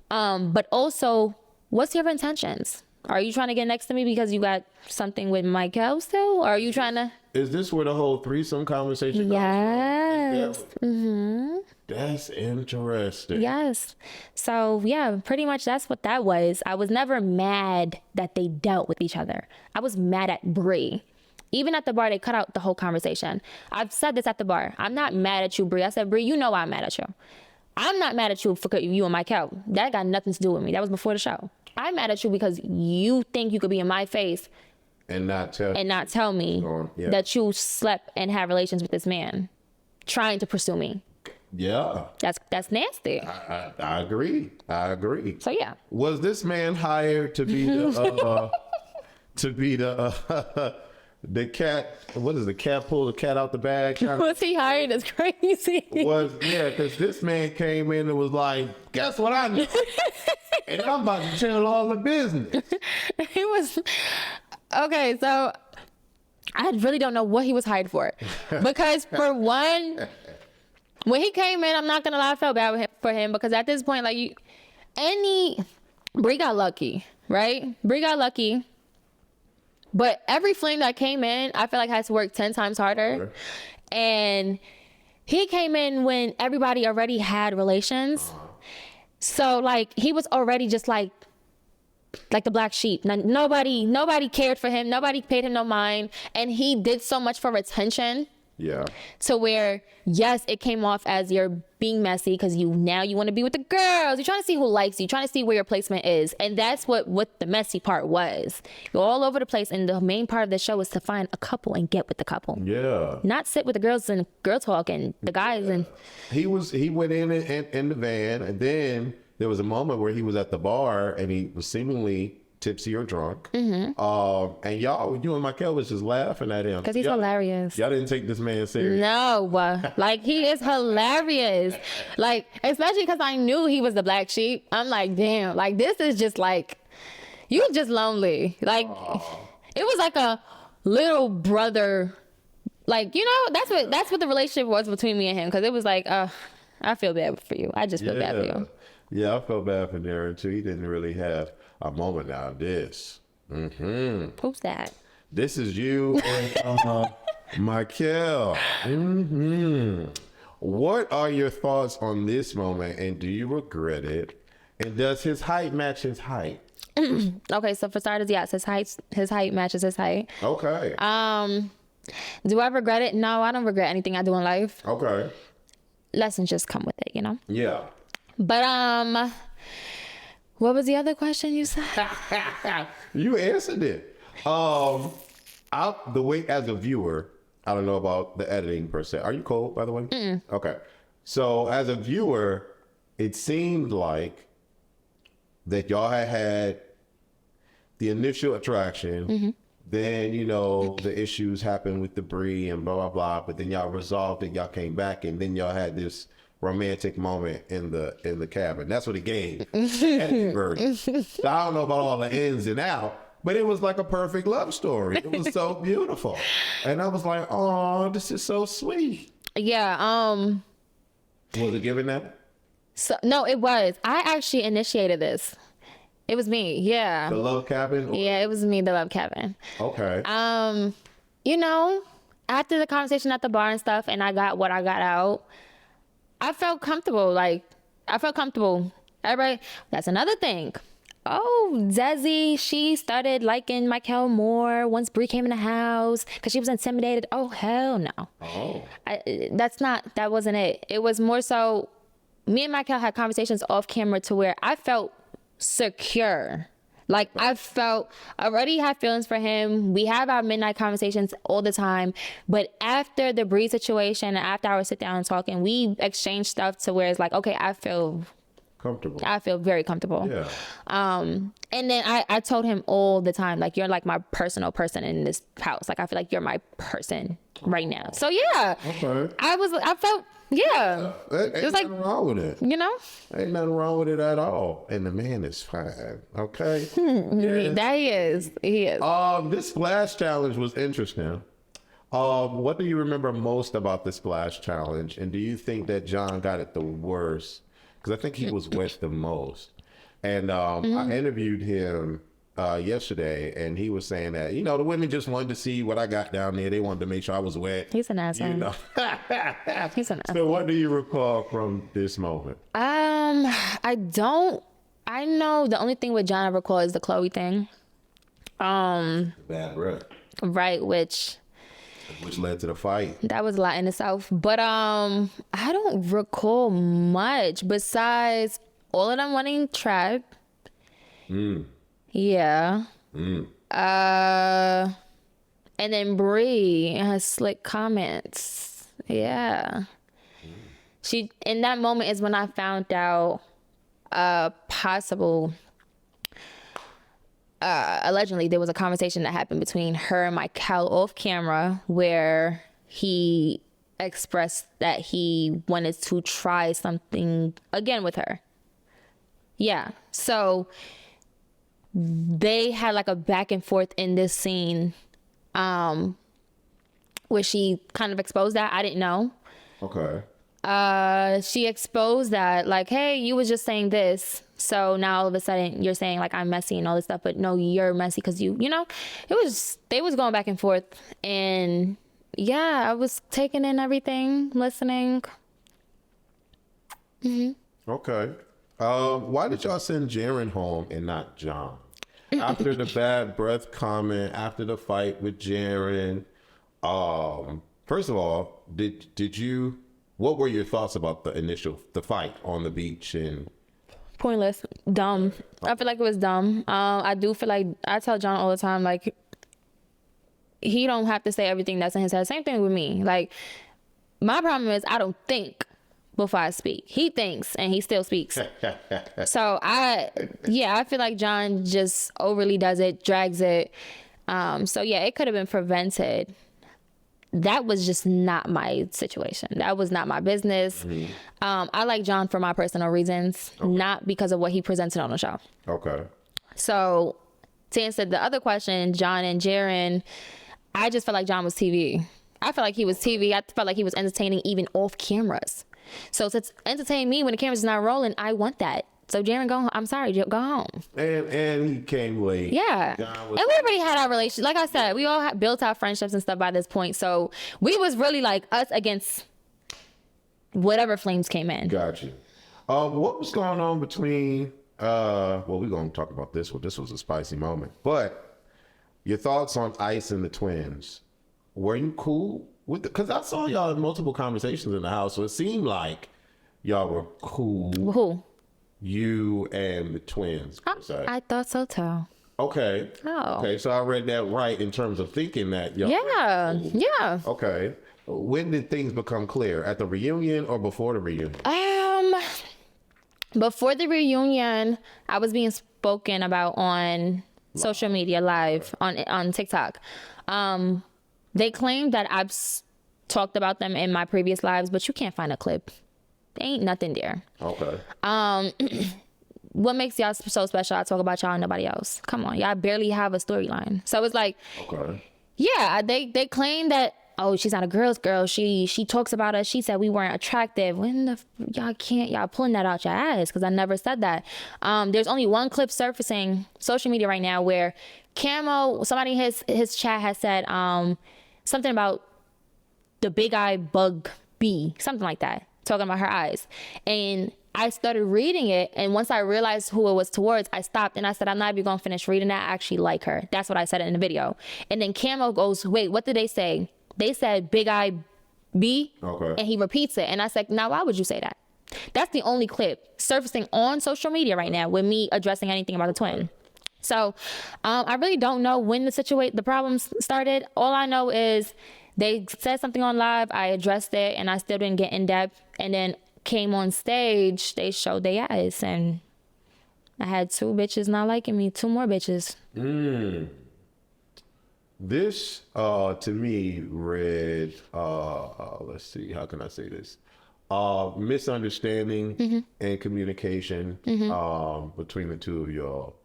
[SPEAKER 1] But also, what's your intentions? Are you trying to get next to me because you got something with Mikeal still? Or are you trying to...
[SPEAKER 2] Is this where the whole threesome conversation
[SPEAKER 1] Yes.
[SPEAKER 2] That's interesting.
[SPEAKER 1] Yes. So, yeah, pretty much that's what that was. I was never mad that they dealt with each other. I was mad at Bree. Even at the bar, they cut out the whole conversation. I've said this at the bar. I'm not mad at you, Bree. I said, Bree, you know why I'm mad at you. I'm not mad at you for you and Mikeal. That got nothing to do with me. That was before the show. I'm mad at you because you think you could be in my face
[SPEAKER 2] and not tell me
[SPEAKER 1] that you slept and had relations with this man trying to pursue me.
[SPEAKER 2] Yeah.
[SPEAKER 1] That's nasty.
[SPEAKER 2] I agree.
[SPEAKER 1] So yeah.
[SPEAKER 2] Was this man hired to be the the cat? What is the cat pull the cat out the bag?
[SPEAKER 1] Was he hired? That's crazy.
[SPEAKER 2] Because this man came in and was like, guess what I know? And I'm about to tell all the business.
[SPEAKER 1] He was okay. So I really don't know what he was hired for, because for one, when he came in, I'm not gonna lie, I felt bad for him because at this point, like Bree got lucky, right? Bree got lucky, but every flame that came in, I feel like had to work 10 times harder. Sure. And he came in when everybody already had relations. So like he was already just like the black sheep. Nobody cared for him. Nobody paid him no mind. And he did so much for attention.
[SPEAKER 2] Yeah.
[SPEAKER 1] To where, yes, it came off as you're being messy because you want to be with the girls. You're trying to see who likes you. You're trying to see where your placement is. And that's what the messy part was. You're all over the place. And the main part of the show is to find a couple and get with the couple. Yeah. Not sit with the girls and girl talk and the guys. And
[SPEAKER 2] he went in the van, and then there was a moment where he was at the bar and he was seemingly tipsy or drunk. And you and Mikeal was just laughing at him.
[SPEAKER 1] Because he's hilarious.
[SPEAKER 2] Y'all didn't take this man serious.
[SPEAKER 1] No. Like, he is hilarious. Like, especially because I knew he was the black sheep. I'm like, damn. Like, this is just like, You were just lonely. Like, it was like a little brother. Like, you know, that's what the relationship was between me and him. Because it was like, I feel bad for you. I just feel bad for you.
[SPEAKER 2] Yeah, I felt bad for Darren too. He didn't really have a moment now. This.
[SPEAKER 1] Who's that?
[SPEAKER 2] This is you and Mikeal. What are your thoughts on this moment, and do you regret it? And does his height match his height?
[SPEAKER 1] Okay, so for starters, yes, his height matches his height.
[SPEAKER 2] Okay.
[SPEAKER 1] Do I regret it? No, I don't regret anything I do in life.
[SPEAKER 2] Okay.
[SPEAKER 1] Lessons just come with it, you know?
[SPEAKER 2] Yeah.
[SPEAKER 1] But what was the other question you said?
[SPEAKER 2] You answered it. The way as a viewer, I don't know about the editing per se. Are you cold, by the way? Okay. So as a viewer, it seemed like that y'all had the initial attraction. Then, you know, the issues happened with debris and blah, blah, blah. But then y'all resolved it. Y'all came back, and then y'all had this romantic moment in the cabin. That's what it gave. So I don't know about all the ins and outs, but it was like a perfect love story. It was so beautiful. And I was like, oh, this is so sweet.
[SPEAKER 1] Yeah.
[SPEAKER 2] Was it given that?
[SPEAKER 1] So no, it was. I actually initiated this. It was me. Yeah.
[SPEAKER 2] The love cabin?
[SPEAKER 1] Yeah, it was me, the love cabin.
[SPEAKER 2] Okay.
[SPEAKER 1] You know, after the conversation at the bar and stuff, and I got what I got out, I felt comfortable. Like, I felt comfortable. Everybody, that's another thing. Oh, Desi, she started liking Mikeal more once Bree came in the house because she was intimidated. Oh, hell no.
[SPEAKER 2] Oh.
[SPEAKER 1] That wasn't it. It was more so, me and Mikeal had conversations off camera to where I felt secure. Like, I already had feelings for him. We have our midnight conversations all the time. But after the Bree situation, and after our sit down and talking, we exchanged stuff to where it's like, okay, I feel
[SPEAKER 2] comfortable.
[SPEAKER 1] I feel very comfortable.
[SPEAKER 2] Yeah.
[SPEAKER 1] And then I told him all the time, like, you're like my personal person in this house. Like, I feel like you're my person right now. So yeah.
[SPEAKER 2] Okay.
[SPEAKER 1] I felt, yeah.
[SPEAKER 2] Ain't
[SPEAKER 1] it was like,
[SPEAKER 2] nothing wrong with it.
[SPEAKER 1] you know?
[SPEAKER 2] Ain't nothing wrong with it at all. And the man is fine. Okay.
[SPEAKER 1] Yes. That he is. He is.
[SPEAKER 2] This splash challenge was interesting. What do you remember most about the splash challenge? And do you think that John got it the worst? Because I think he was wet the most. And I interviewed him yesterday, and he was saying that, you know, the women just wanted to see what I got down there. They wanted to make sure I was wet.
[SPEAKER 1] He's an asshole.
[SPEAKER 2] You know?
[SPEAKER 1] He's an asshole.
[SPEAKER 2] So what do you recall from this moment?
[SPEAKER 1] I know the only thing with John I recall is the Chloe thing.
[SPEAKER 2] Bad breath.
[SPEAKER 1] Right, which
[SPEAKER 2] led to the fight.
[SPEAKER 1] That was a lot in itself. But I don't recall much besides all of them wanting Trap. Yeah. And then Bree and her slick comments. Yeah. She, in that moment is when I found out possible allegedly there was a conversation that happened between her and Mikeal off camera where he expressed that he wanted to try something again with her. Yeah. So they had like a back and forth in this scene where she kind of exposed that. I didn't know.
[SPEAKER 2] Okay.
[SPEAKER 1] She exposed that, like, hey, you was just saying this, so now all of a sudden you're saying like I'm messy and all this stuff, but no, you're messy because you know, they was going back and forth, and yeah, I was taking in everything, listening.
[SPEAKER 2] Okay. Why did y'all send Jaren home and not John? After the bad breath comment, after the fight with Jaren, first of all, did you? What were your thoughts about the fight on the beach? And
[SPEAKER 1] pointless, dumb. I feel like it was dumb. I do feel like I tell John all the time, like, he don't have to say everything that's in his head. Same thing with me. Like, my problem is I don't think before I speak. He thinks and he still speaks. So I feel like John just overly does it, drags it. So yeah, it could have been prevented. That was just not my situation. That was not my business. I like John for my personal reasons, not because of what he presented on the show.
[SPEAKER 2] Okay.
[SPEAKER 1] So to answer the other question, John and Jaren, I just felt like John was TV. I felt like he was TV. I felt like he was entertaining even off cameras. So to entertain me when the camera's not rolling, I want that. So Jaren, go home. I'm sorry, go home.
[SPEAKER 2] And he came late.
[SPEAKER 1] Yeah. And we already had our relationship. Like I said, we all built our friendships and stuff by this point. So we was really like us against whatever flames came in.
[SPEAKER 2] Got you. What was going on between, well, we're going to talk about this one. This was a spicy moment. But your thoughts on Ice and the twins. Were you cool with it? Because I saw y'all in multiple conversations in the house, so it seemed like y'all were cool.
[SPEAKER 1] Who?
[SPEAKER 2] You and the twins.
[SPEAKER 1] I thought so too.
[SPEAKER 2] Okay.
[SPEAKER 1] Oh.
[SPEAKER 2] Okay, so I read that right in terms of thinking that y'all were cool.
[SPEAKER 1] Yeah.
[SPEAKER 2] Okay. When did things become clear? At the reunion or before the reunion?
[SPEAKER 1] Before the reunion, I was being spoken about on social media live on TikTok. They claimed that I've talked about them in my previous lives, but you can't find a clip. There ain't nothing there.
[SPEAKER 2] Okay.
[SPEAKER 1] What makes y'all so special? I talk about y'all and nobody else. Come on, y'all barely have a storyline. So it's like,
[SPEAKER 2] okay.
[SPEAKER 1] Yeah, they claim that, oh, she's not a girl's girl. She talks about us. She said we weren't attractive. When y'all pulling that out your ass? Because I never said that. There's only one clip surfacing social media right now where Camo, somebody in his chat has said something about the big eye bug bee, something like that, talking about her eyes. And I started reading it, and once I realized who it was towards, I stopped and I said, I'm not even gonna finish reading that. I actually like her. That's what I said in the video. And then Camo goes, wait, what did they say? They said big eye B,
[SPEAKER 2] okay.
[SPEAKER 1] And he repeats it. And I said, now why would you say that? That's the only clip surfacing on social media right now with me addressing anything about the twin. So I really don't know when the problems started. All I know is they said something on live, I addressed it, and I still didn't get in depth. And then came on stage, they showed their ass, and I had 2 bitches not liking me, 2 more bitches.
[SPEAKER 2] This, to me, read, let's see, how can I say this? Misunderstanding and communication between the two of y'all.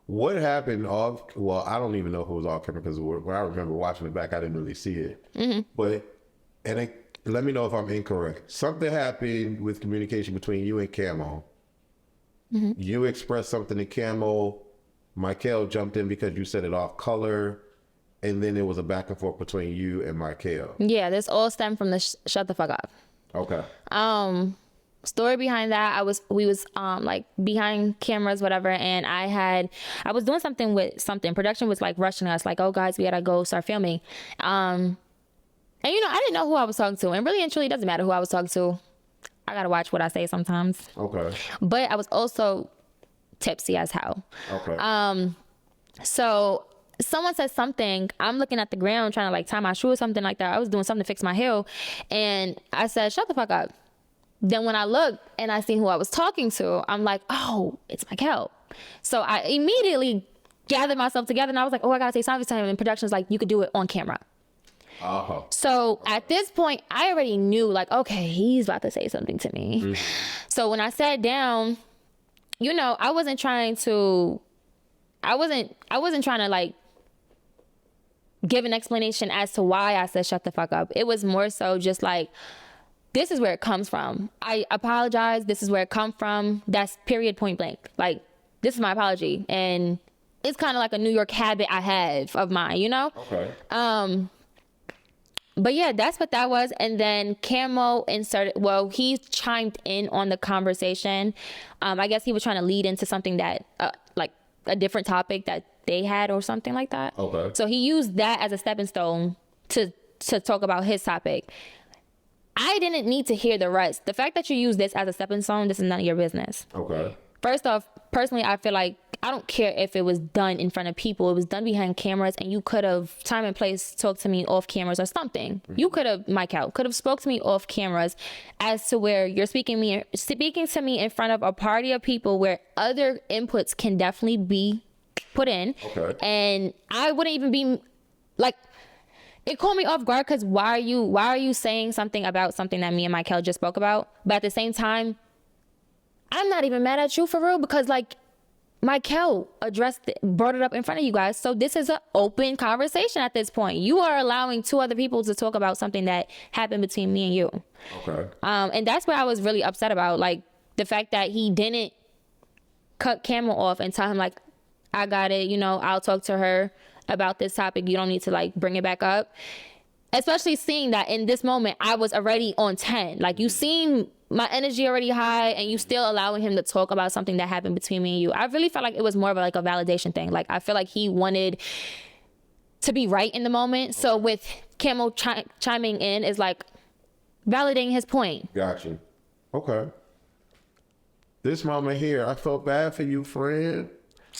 [SPEAKER 2] What happened well, I don't even know if it was off camera because when I remember watching it back, I didn't really see it. But, let me know if I'm incorrect. Something happened with communication between you and Camo. You expressed something to Camo. Mikeal jumped in because you said it off color. And then it was a back and forth between you and Mikeal. Yeah,
[SPEAKER 1] this all stemmed from the shut the fuck up.
[SPEAKER 2] Okay.
[SPEAKER 1] Story behind that, we was like behind cameras, whatever, and I was doing something with something. Production was like rushing us, like, oh guys, we gotta go start filming. And I didn't know who I was talking to, and really and truly, it doesn't matter who I was talking to. I gotta watch what I say sometimes.
[SPEAKER 2] Okay.
[SPEAKER 1] But I was also tipsy as hell.
[SPEAKER 2] Okay.
[SPEAKER 1] So someone said something. I'm looking at the ground trying to like tie my shoe or something like that. I was doing something to fix my heel, and I said, "Shut the fuck up." Then when I looked and I seen who I was talking to, I'm like, "Oh, it's Mikeal." So I immediately gathered myself together, and I was like, "Oh, I gotta say something to him." And production's like, "You could do it on camera." So at this point, I already knew, like, okay, he's about to say something to me. So when I sat down, I wasn't trying to like give an explanation as to why I said shut the fuck up. It was more so just like, this is where it comes from. I apologize. This is where it comes from. That's period, point blank. Like, this is my apology. And it's kind of like a New York habit I have of mine,
[SPEAKER 2] Okay.
[SPEAKER 1] But yeah, that's what that was. And then Camo he chimed in on the conversation. I guess he was trying to lead into something that, like a different topic that they had or something like that.
[SPEAKER 2] Okay.
[SPEAKER 1] So he used that as a stepping stone to talk about his topic. I didn't need to hear the rest. The fact that you use this as a stepping stone, this is none of your business.
[SPEAKER 2] Okay.
[SPEAKER 1] First off, personally, I feel like I don't care if it was done in front of people. It was done behind cameras, and you could have, time and place, talked to me off cameras or something. You could have, Mikeal, could have spoke to me off cameras as to where you're speaking to me in front of a party of people where other inputs can definitely be put in.
[SPEAKER 2] Okay.
[SPEAKER 1] And I wouldn't even be, like, it caught me off guard because why are you saying something about something that me and Mikeal just spoke about? But at the same time, I'm not even mad at you for real because, like, Mikeal brought it up in front of you guys. So this is an open conversation at this point. You are allowing 2 other people to talk about something that happened between me and you.
[SPEAKER 2] Okay.
[SPEAKER 1] And that's what I was really upset about. Like, the fact that he didn't cut Camo off and tell him, like, I got it, you know, I'll talk to her about this topic. You don't need to, like, bring it back up. Especially seeing that in this moment, I was already on 10. Like, you seen my energy already high, and you still allowing him to talk about something that happened between me and you. I really felt like it was more of like a validation thing. Like, I feel like he wanted to be right in the moment. So with Camo chiming in is like validating his point.
[SPEAKER 2] Gotcha. Okay. This moment here, I felt bad for you, friend.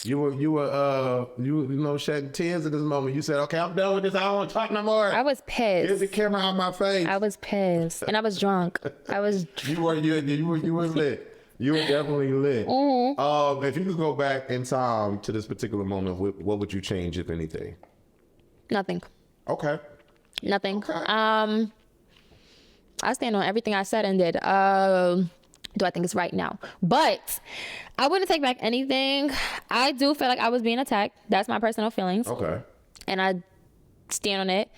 [SPEAKER 2] You were shedding tears at this moment. You said, okay, I'm done with this. I don't want to talk no more.
[SPEAKER 1] I was pissed.
[SPEAKER 2] Get the camera out of my face.
[SPEAKER 1] I was pissed. And I was drunk.
[SPEAKER 2] You were lit. You were definitely lit.
[SPEAKER 1] Mm-hmm.
[SPEAKER 2] If you could go back in time to this particular moment, what would you change, if anything?
[SPEAKER 1] Nothing.
[SPEAKER 2] Okay.
[SPEAKER 1] Nothing.
[SPEAKER 2] Okay.
[SPEAKER 1] I stand on everything I said and did. Do I think it's right now? But I wouldn't take back anything. I do feel like I was being attacked. That's my personal feelings.
[SPEAKER 2] Okay.
[SPEAKER 1] And I stand on it.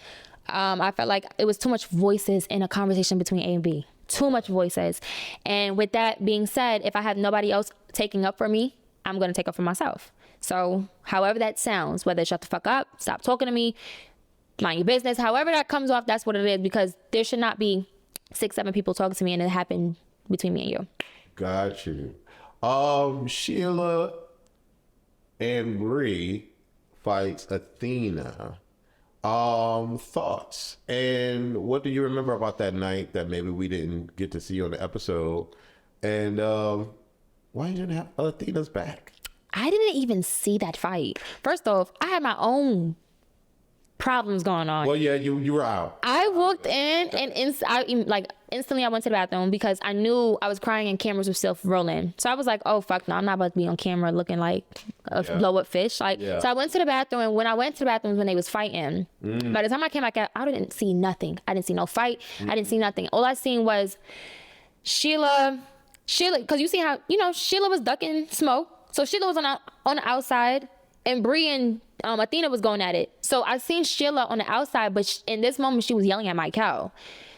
[SPEAKER 1] I felt like it was too much voices in a conversation between A and B. Too much voices. And with that being said, if I have nobody else taking up for me, I'm going to take up for myself. So however that sounds, whether shut the fuck up, stop talking to me, mind your business, however that comes off, that's what it is. Because there should not be 6, 7 people talking to me and it happened between me and you.
[SPEAKER 2] Got you. Sheila and Bree fights Athena. Thoughts, and what do you remember about that night that maybe we didn't get to see on the episode? And why didn't you have Athena's back?
[SPEAKER 1] I didn't even see that fight. First off, I had my own problems going on.
[SPEAKER 2] Well, yeah, you were out.
[SPEAKER 1] I walked in and instantly I went to the bathroom because I knew I was crying and cameras were still rolling. So I was like, oh fuck no, I'm not about to be on camera looking like a blow up fish. So I went to the bathroom, and when I went to the bathroom when they was fighting. By the time I came back out, I didn't see nothing. I didn't see no fight. I didn't see nothing. All I seen was Sheila, because you see how, Sheila was ducking smoke. So Sheila was on the outside, and Bree and Athena was going at it. So I seen Sheila on the outside, but in this moment she was yelling at Mikeal.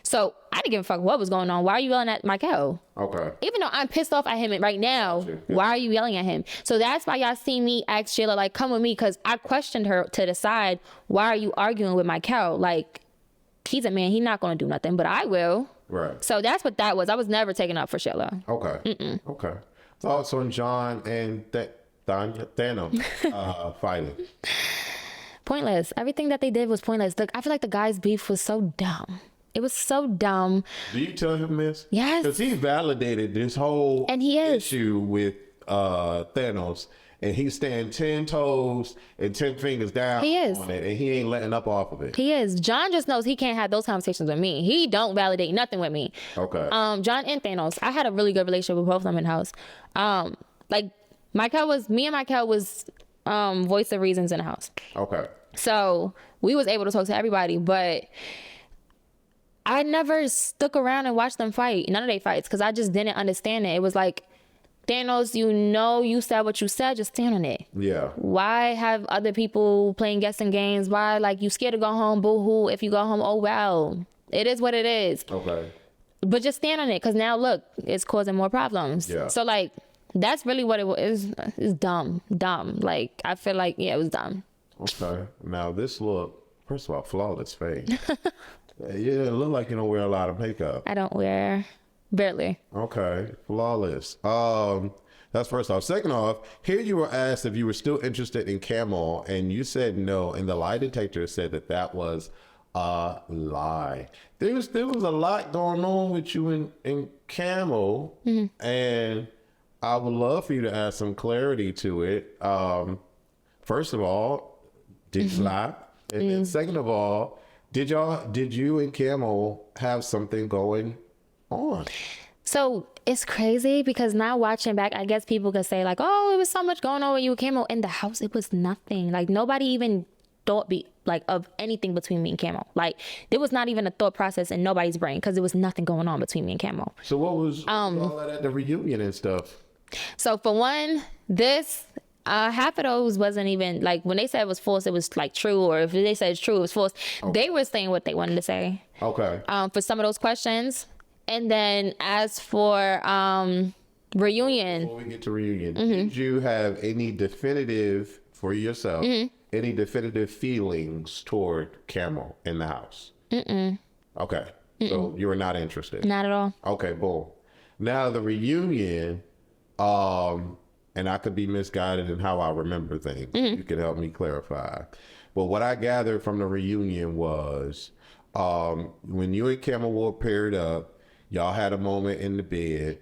[SPEAKER 1] So I didn't give a fuck what was going on. Why are you yelling at Mikeal?
[SPEAKER 2] Okay.
[SPEAKER 1] Even though I'm pissed off at him right now, why are you yelling at him? So that's why y'all see me ask Sheila, like, come with me, because I questioned her to decide, why are you arguing with Mikeal? Like, he's a man. He's not going to do nothing, but I will.
[SPEAKER 2] Right.
[SPEAKER 1] So that's what that was. I was never taking up for Sheila.
[SPEAKER 2] Okay. Okay. Thoughts on John and Thanos fighting?
[SPEAKER 1] Pointless. Everything that they did was pointless. Look, I feel like the guy's beef was so dumb. It was so dumb.
[SPEAKER 2] Do you tell him this?
[SPEAKER 1] Yes.
[SPEAKER 2] Because he validated this whole issue with Thanos, and he's staying 10 toes and 10 fingers down on it, and he ain't letting up off of it.
[SPEAKER 1] He is. John just knows he can't have those conversations with me. He don't validate nothing with me.
[SPEAKER 2] Okay.
[SPEAKER 1] John and Thanos, I had a really good relationship with both of them in the house. Me and Mikeal was voice of reasons in the house.
[SPEAKER 2] Okay.
[SPEAKER 1] So we was able to talk to everybody, but I never stuck around and watched them fight. None of their fights, because I just didn't understand it. It was like, Thanos, you said what you said, just stand on it.
[SPEAKER 2] Yeah.
[SPEAKER 1] Why have other people playing guessing games? Why, you scared to go home, boo-hoo. If you go home, oh well. It is what it is.
[SPEAKER 2] Okay.
[SPEAKER 1] But just stand on it, because now, look, it's causing more problems.
[SPEAKER 2] Yeah.
[SPEAKER 1] So, that's really what it was. It's dumb. I feel like, it was dumb.
[SPEAKER 2] Okay. Now, this look, first of all, flawless face. Yeah, it look like you don't wear a lot of makeup.
[SPEAKER 1] I don't wear, barely.
[SPEAKER 2] Okay, flawless. That's first off. Second off, here you were asked if you were still interested in Camo, and you said no, and the lie detector said that was a lie. There was a lot going on with you in Camo, and I would love for you to add some clarity to it. First of all, did you lie? And then second of all, did you and Camo have something going on?
[SPEAKER 1] So it's crazy because now watching back, I guess people could say oh, it was so much going on with you and Camo. In the house, it was nothing. Nobody even thought of anything between me and Camo. There was not even a thought process in nobody's brain because there was nothing going on between me and Camo.
[SPEAKER 2] So what was all that at the reunion and stuff?
[SPEAKER 1] So for one, this Half of those wasn't even like when they said it was false, it was like true, or if they said it's true, it was false. They were saying what they wanted to say.
[SPEAKER 2] Okay.
[SPEAKER 1] For some of those questions, and then as for reunion,
[SPEAKER 2] Before we get to reunion, did you have any definitive for yourself? Any definitive feelings toward Camo in the house? Okay. So you were not interested.
[SPEAKER 1] not at all.
[SPEAKER 2] Okay, boom. Now the reunion, and I could be misguided in how I remember things. You can help me clarify. But what I gathered from the reunion was when you and Camo were paired up, y'all had a moment in the bed.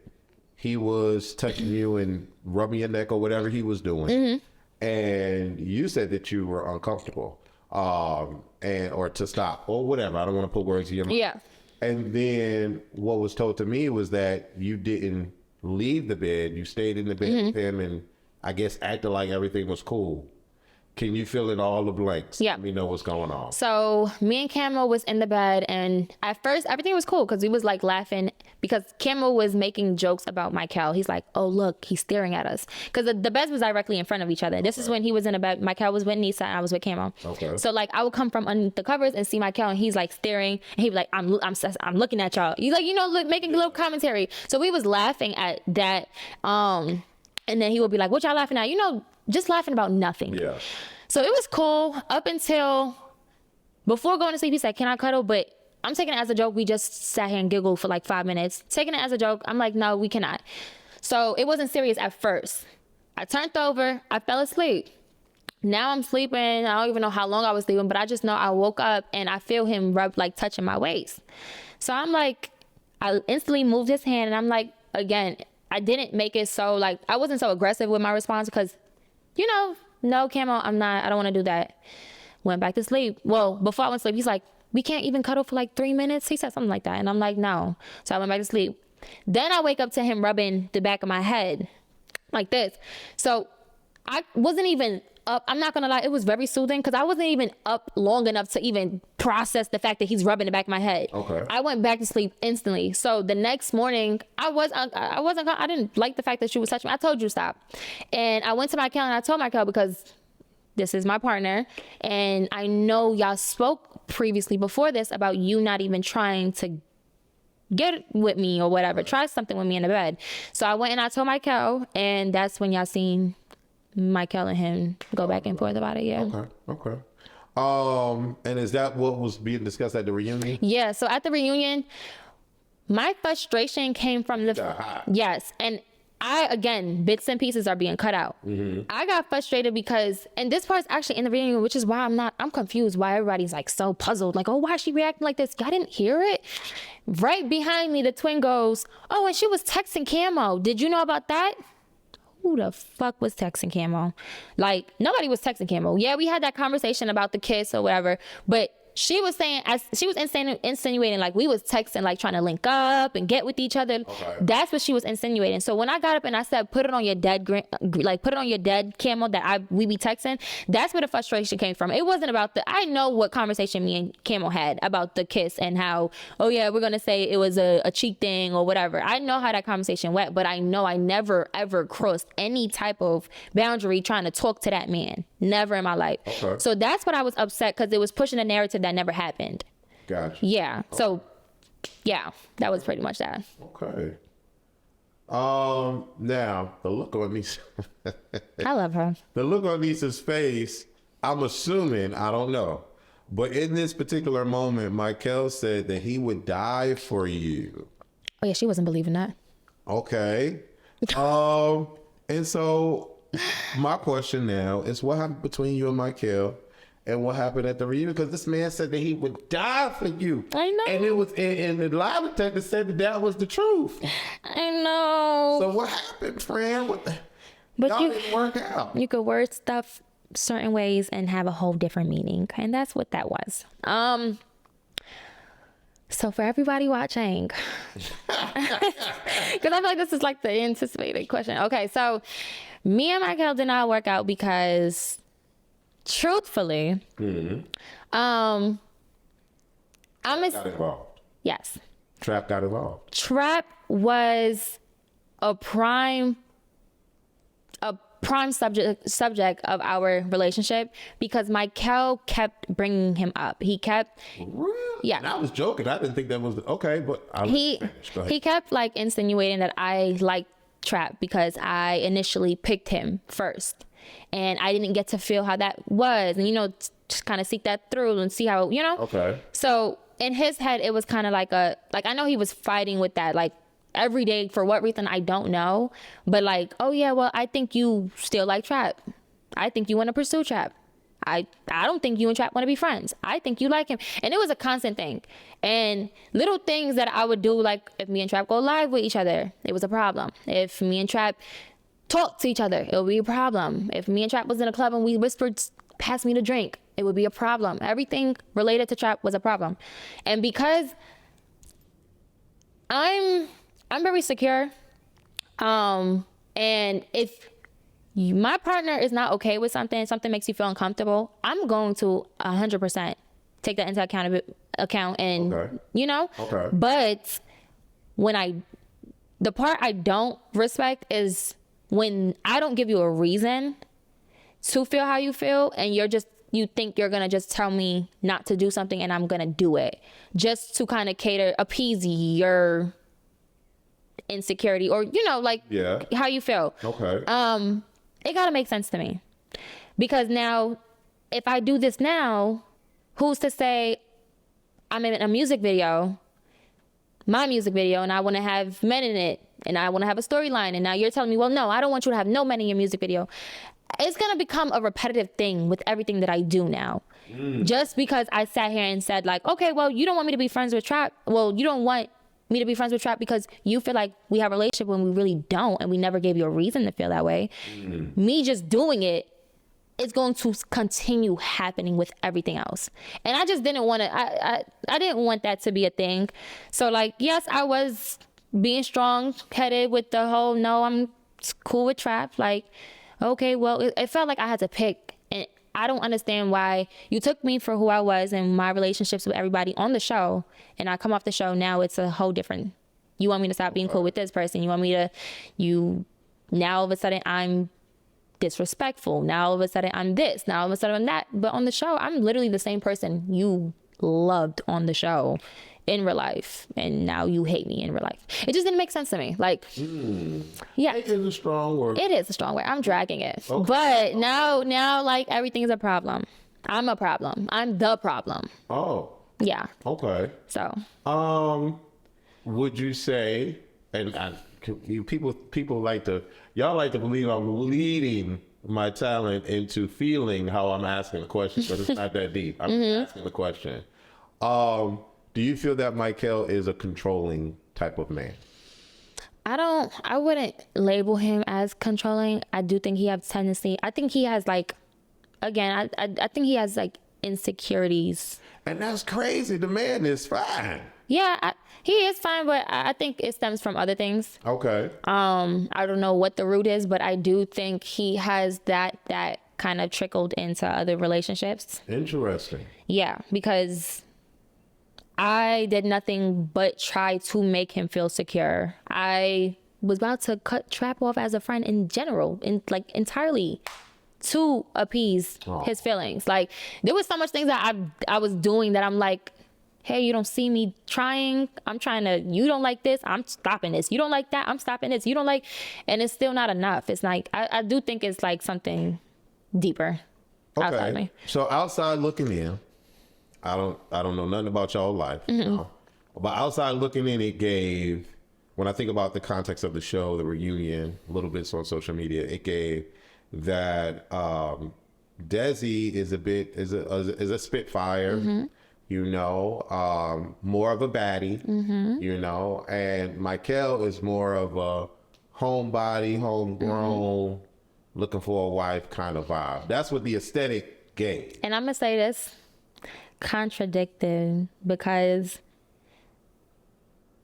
[SPEAKER 2] He was touching you and rubbing your neck or whatever he was doing. And you said that you were uncomfortable or to stop or whatever. I don't want to put words in your mouth.
[SPEAKER 1] Yeah.
[SPEAKER 2] And then what was told to me was that you didn't leave the bed. You stayed in the bed with him and I guess acted like everything was cool. Can you fill in all the blanks?
[SPEAKER 1] Yeah.
[SPEAKER 2] Let me know what's going on.
[SPEAKER 1] So me and Camo was in the bed, and at first everything was cool because we was like laughing because Camo was making jokes about Mikeal. He's like, "Oh look, he's staring at us," because the beds was directly in front of each other. This is when he was in the bed. Mikeal was with Nissa, and I was with Camo.
[SPEAKER 2] Okay.
[SPEAKER 1] So like I would come from underneath the covers and see Mikeal, and he's like staring, and he'd be like, "I'm looking at y'all." He's like, making a little commentary. So we was laughing at that, and then he would be like, "What y'all laughing at?" Just laughing about nothing.
[SPEAKER 2] Yeah.
[SPEAKER 1] So it was cool up until before going to sleep. He said, "Can I cuddle?" But I'm taking it as a joke. We just sat here and giggled for like 5 minutes. Taking it as a joke. I'm like, no, we cannot. So it wasn't serious at first. I turned over. I fell asleep. Now I'm sleeping. I don't even know how long I was sleeping, but I just know I woke up and I feel him touching my waist. So I'm like, I instantly moved his hand and I'm like, again, I didn't make it so like, I wasn't so aggressive with my response because, no, Camo, I don't want to do that. Went back to sleep. Well, before I went to sleep, he's like, "We can't even cuddle for like 3 minutes." He said something like that. And I'm like, no. So I went back to sleep. Then I wake up to him rubbing the back of my head like this. So I wasn't even up. I'm not going to lie. It was very soothing because I wasn't even up long enough to even process the fact that he's rubbing the back of my head.
[SPEAKER 2] Okay.
[SPEAKER 1] I went back to sleep instantly. So the next morning, I didn't like the fact that she was touching me. I told you to stop. And I went to Mikeal and I told Mikeal because this is my partner. And I know y'all spoke previously before this about you not even trying to get with me or whatever. Try something with me in the bed. So I went and I told Mikeal, and that's when y'all seen Mikeal and him go back and forth about it. Yeah.
[SPEAKER 2] Okay. And is that what was being discussed at the reunion?
[SPEAKER 1] Yeah. So at the reunion, my frustration came from yes. And again, bits and pieces are being cut out. I got frustrated because, and this part's actually in the reunion, which is why I'm confused why everybody's like so puzzled. Like, oh, why is she reacting like this? I didn't hear it. Right behind me, the twin goes, "Oh, and she was texting Camo. Did you know about that?" Who the fuck was texting Camo? Like, nobody was texting Camo. Yeah, we had that conversation about the kiss or whatever, but she was saying, she was insinuating like we was texting, like trying to link up and get with each other. Okay. That's what she was insinuating. So when I got up and I said, put it on your dead Camo that we be texting, that's where the frustration came from. It wasn't about I know what conversation me and Camo had about the kiss and how, oh yeah, we're going to say it was a cheek thing or whatever. I know how that conversation went, but I know I never ever crossed any type of boundary trying to talk to that man. Never in my life. Okay. So that's what I was upset because it was pushing a narrative that never happened.
[SPEAKER 2] Gotcha.
[SPEAKER 1] Yeah. Okay. So, yeah, that was pretty much that.
[SPEAKER 2] Okay. Now the look on Nissa.
[SPEAKER 1] I love her.
[SPEAKER 2] The look on Nissa's face. I'm assuming, I don't know, but in this particular moment, Mikeal said that he would die for you.
[SPEAKER 1] Oh yeah, she wasn't believing that.
[SPEAKER 2] Okay. And so my question now is, what happened between you and Mikeal? And what happened at the reunion? Because this man said that he would die for you.
[SPEAKER 1] I know.
[SPEAKER 2] And it was, and the lie detector said that was the truth.
[SPEAKER 1] I know.
[SPEAKER 2] So what happened, friend?
[SPEAKER 1] But
[SPEAKER 2] y'all didn't work out.
[SPEAKER 1] You could word stuff certain ways and have a whole different meaning. And that's what that was. So for everybody watching, because I feel like this is like the anticipated question. Okay, so me and Mikeal did not work out because, truthfully,
[SPEAKER 2] got involved.
[SPEAKER 1] Yes.
[SPEAKER 2] Trap got involved.
[SPEAKER 1] Trap was a prime prime subject of our relationship because Mikeal kept bringing him up. He kept,
[SPEAKER 2] yeah. And I was joking. I didn't think that was okay, but
[SPEAKER 1] he kept like insinuating that I liked trap because I initially picked him first, and I didn't get to feel how that was, and just kind of seek that through and see how
[SPEAKER 2] Okay.
[SPEAKER 1] So in his head, it was kind of like I know he was fighting with that like every day for what reason I don't know, but like, oh yeah, well I think you still like trap. I think you want to pursue trap. I don't think you and trap want to be friends. I think you like him. And it was a constant thing. And little things that I would do, like if me and trap go live with each other, it was a problem. If me and trap talk to each other, it would be a problem. If me and trap was in a club and we whispered, pass me the drink, it would be a problem. Everything related to trap was a problem. And because I'm very secure, and if my partner is not okay with something makes you feel uncomfortable, I'm going to 100% take that into account and
[SPEAKER 2] Okay.
[SPEAKER 1] But the part I don't respect is when I don't give you a reason to feel how you feel, and you think you're gonna just tell me not to do something and I'm gonna do it just to kind of appease your insecurity or how you feel.
[SPEAKER 2] Okay.
[SPEAKER 1] It gotta make sense to me, because now if I do this now, who's to say I'm in a music video, my music video, and I want to have men in it and I want to have a storyline, and now you're telling me, well, no, I don't want you to have no men in your music video. It's gonna become a repetitive thing with everything that I do now. Just because I sat here and said like, okay, well, you don't want me to be friends with trap. Well, you don't want me to be friends with trap because you feel like we have a relationship when we really don't, and we never gave you a reason to feel that way. Me just doing it is going to continue happening with everything else, and I just didn't want to. I didn't want that to be a thing. So like, yes, I was being strong-headed with the whole no, I'm cool with trap. Like, okay, well, it felt like I had to pick, and I don't understand why you took me for who I was and my relationships with everybody on the show, and I come off the show, now it's a whole different, you want me to stop being cool with this person, you want me to, now all of a sudden I'm disrespectful, now all of a sudden I'm this, now all of a sudden I'm that, but on the show, I'm literally the same person you loved on the show in real life, and now you hate me in real life. It just didn't make sense to me. Like, yeah,
[SPEAKER 2] it is a strong word.
[SPEAKER 1] It is a strong word. I'm dragging it,
[SPEAKER 2] Okay.
[SPEAKER 1] but now like everything is a problem. I'm a problem. I'm the problem.
[SPEAKER 2] Oh.
[SPEAKER 1] Yeah.
[SPEAKER 2] Okay.
[SPEAKER 1] So.
[SPEAKER 2] Would you say, and people like to believe I'm leading my talent into feeling how I'm asking the question, but it's not that deep. I'm asking the question. Do you feel that Mikeal is a controlling type of man?
[SPEAKER 1] I wouldn't label him as controlling. I do think he has tendency. I think he has like, again, I think he has like insecurities.
[SPEAKER 2] And that's crazy. The man is fine.
[SPEAKER 1] Yeah, he is fine, but I think it stems from other things.
[SPEAKER 2] Okay.
[SPEAKER 1] I don't know what the root is, but I do think he has that kind of trickled into other relationships.
[SPEAKER 2] Interesting.
[SPEAKER 1] Yeah, because I did nothing but try to make him feel secure. I was about to cut Trap off as a friend in general, entirely to appease his feelings. Like, there was so much things that I was doing that I'm like, hey, you don't see me trying. I'm trying to, you don't like this, I'm stopping this. You don't like that, I'm stopping this. You don't like, and it's still not enough. It's like, I do think it's like something deeper outside me.
[SPEAKER 2] So outside looking in, I don't know nothing about y'all life. But outside looking in, it gave, when I think about the context of the show, the reunion, little bits on social media, it gave that Desi is a spitfire, more of a baddie, and Mikeal is more of a homebody, homegrown, looking for a wife kind of vibe. That's what the aesthetic gave.
[SPEAKER 1] And I'm gonna say this, contradicted, because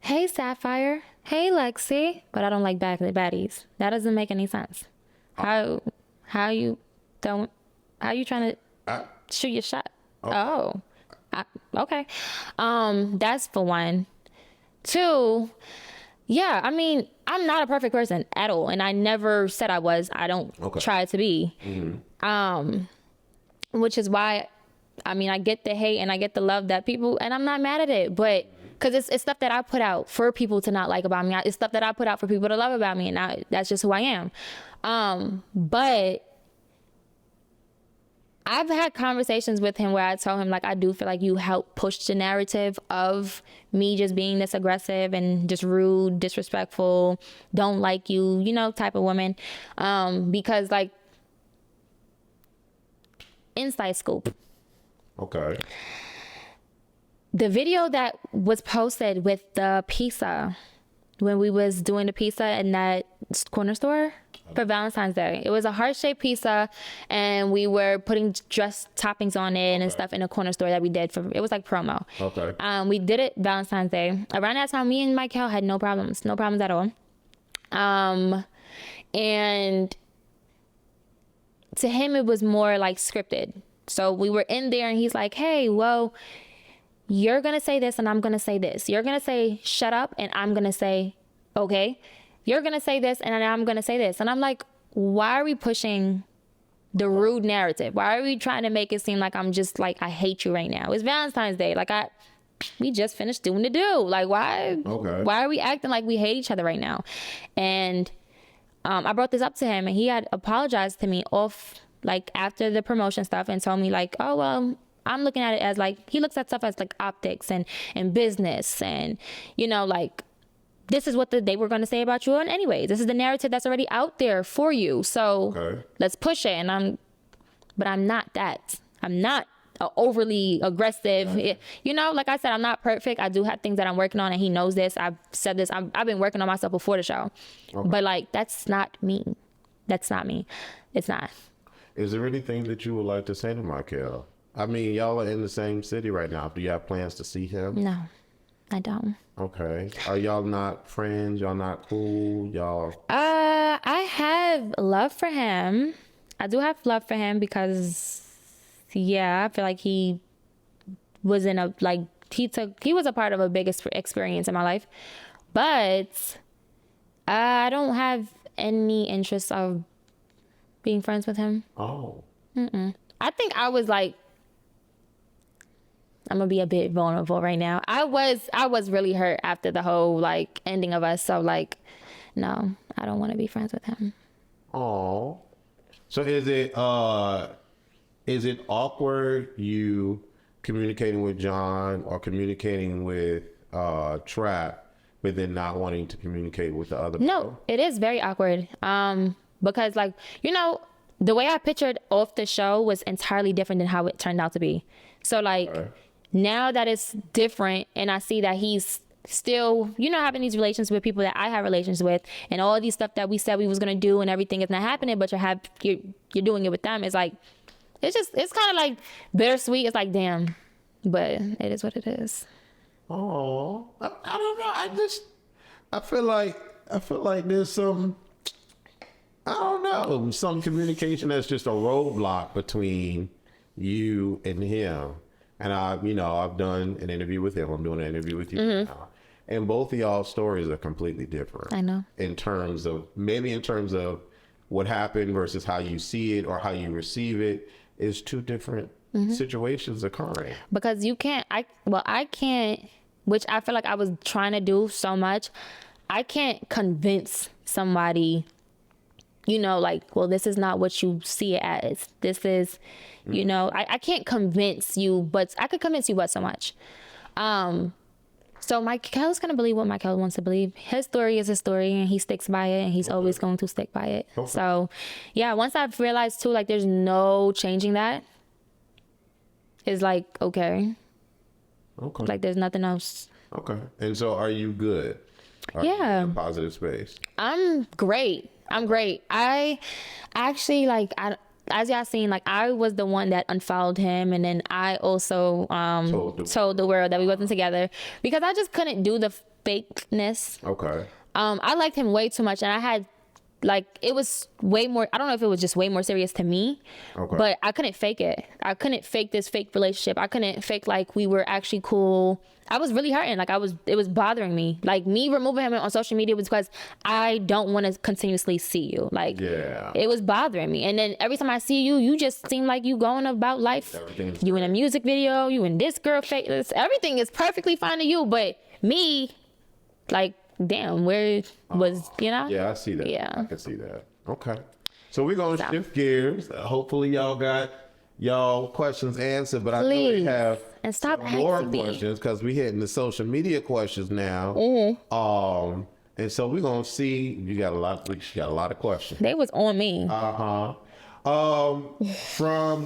[SPEAKER 1] hey Sapphire, hey Lexi, but I don't like baddies. That doesn't make any sense. How you trying to shoot your shot? Okay. That's for one. Two, Yeah, I mean, I'm not a perfect person at all, and I never said I was. I don't try to be. Which is why, I mean, I get the hate and I get the love that people, and I'm not mad at it, but because it's stuff that I put out for people to not like about me. It's stuff that I put out for people to love about me, and that's just who I am. But I've had conversations with him where I told him, like, I do feel like you help push the narrative of me just being this aggressive and just rude, disrespectful, don't like you, you know, type of woman. Because, like, inside scoop.
[SPEAKER 2] Okay.
[SPEAKER 1] The video that was posted with the pizza, when we was doing the pizza in that corner store for Valentine's Day, it was a heart-shaped pizza, and we were putting dress toppings on it and stuff in a corner store that we did for, it was like promo.
[SPEAKER 2] Okay.
[SPEAKER 1] We did it Valentine's Day. Around that time, me and Mikeal had no problems at all. And to him, it was more like scripted. So we were in there, and he's like, hey, well, you're going to say this and I'm going to say this. You're going to say, shut up, and I'm going to say, okay. You're going to say this and I'm going to say this. And I'm like, why are we pushing the rude narrative? Why are we trying to make it seem like I'm just like, I hate you right now? It's Valentine's Day. Like, we just finished doing the do. Like, why are we acting like we hate each other right now? And I brought this up to him, and he had apologized to me off, like, after the promotion stuff, and told me, like, oh, well, I'm looking at it as, like, he looks at stuff as, like, optics and business, and, you know, like, this is what they were going to say about you. And anyway, this is the narrative that's already out there for you. So let's push it. And but I'm not that. I'm not overly aggressive. You know, like I said, I'm not perfect. I do have things that I'm working on, and he knows this. I've said this. I've been working on myself before the show. But, like, that's not me. That's not me. It's not.
[SPEAKER 2] Is there anything that you would like to say to Mikeal? I mean, y'all are in the same city right now. Do you have plans to see him?
[SPEAKER 1] No, I don't.
[SPEAKER 2] Okay. Are y'all not friends? Y'all not cool? Y'all?
[SPEAKER 1] I have love for him. I do have love for him because, yeah, I feel like he was in a, like, he was a part of a big experience in my life. But I don't have any interest of being friends with him.
[SPEAKER 2] Oh.
[SPEAKER 1] I think I was like, I'm gonna be a bit vulnerable right now. I was really hurt after the whole, like, ending of us. So, like, no, I don't want to be friends with him.
[SPEAKER 2] Oh. So is it awkward you communicating with John or communicating with Trap, but then not wanting to communicate with the other?
[SPEAKER 1] No, it is very awkward. Because, like, you know, the way I pictured off the show was entirely different than how it turned out to be. So, like, now that it's different, and I see that he's still, you know, having these relations with people that I have relations with, and all these stuff that we said we was gonna do and everything is not happening, but you're doing it with them. It's like, it's kind of like bittersweet. It's like, damn, but it is what it is.
[SPEAKER 2] Oh, I don't know. I feel like there's some, I don't know, some communication that's just a roadblock between you and him. And I've done an interview with him. I'm doing an interview with you now. And both of y'all's stories are completely different.
[SPEAKER 1] I know.
[SPEAKER 2] In terms of what happened versus how you see it or how you receive it is two different situations occurring.
[SPEAKER 1] Because I can't, which I feel like I was trying to do so much. I can't convince somebody, you know, like, well, this is not what you see it as. This is, you know, I can't convince you, but I could convince you but so much. So Mikeal is going to believe what Mikeal wants to believe. His story is his story, and he sticks by it, and he's always going to stick by it. So, yeah, once I've realized, too, like, there's no changing that, it's like, okay. Like, there's nothing else.
[SPEAKER 2] Okay. And so are you good? Are you in a positive space?
[SPEAKER 1] I'm great. I actually, like, as y'all seen, like, I was the one that unfollowed him, and then I also told the world that we wasn't together because I just couldn't do the fakeness.
[SPEAKER 2] Okay.
[SPEAKER 1] I liked him way too much, and I had like, it was way more, I don't know if it was just way more serious to me, but I couldn't fake it. I couldn't fake this fake relationship. I couldn't fake like we were actually cool. I was really hurting. Like, it was bothering me. Like, me removing him on social media was because I don't want to continuously see you. Like, it was bothering me. And then every time I see you, you just seem like you going about life. You in a music video, you in this girl face. Everything is perfectly fine to you, but me, like, damn, where was, you know?
[SPEAKER 2] Yeah, I see that.
[SPEAKER 1] Yeah.
[SPEAKER 2] I can see that. Okay. So we're going to shift gears. Hopefully y'all got y'all questions answered, but I know we have
[SPEAKER 1] and stop
[SPEAKER 2] more
[SPEAKER 1] asking me.
[SPEAKER 2] questions because we're hitting the social media questions now. And so we're going to see, you got a lot of questions.
[SPEAKER 1] They was on me.
[SPEAKER 2] From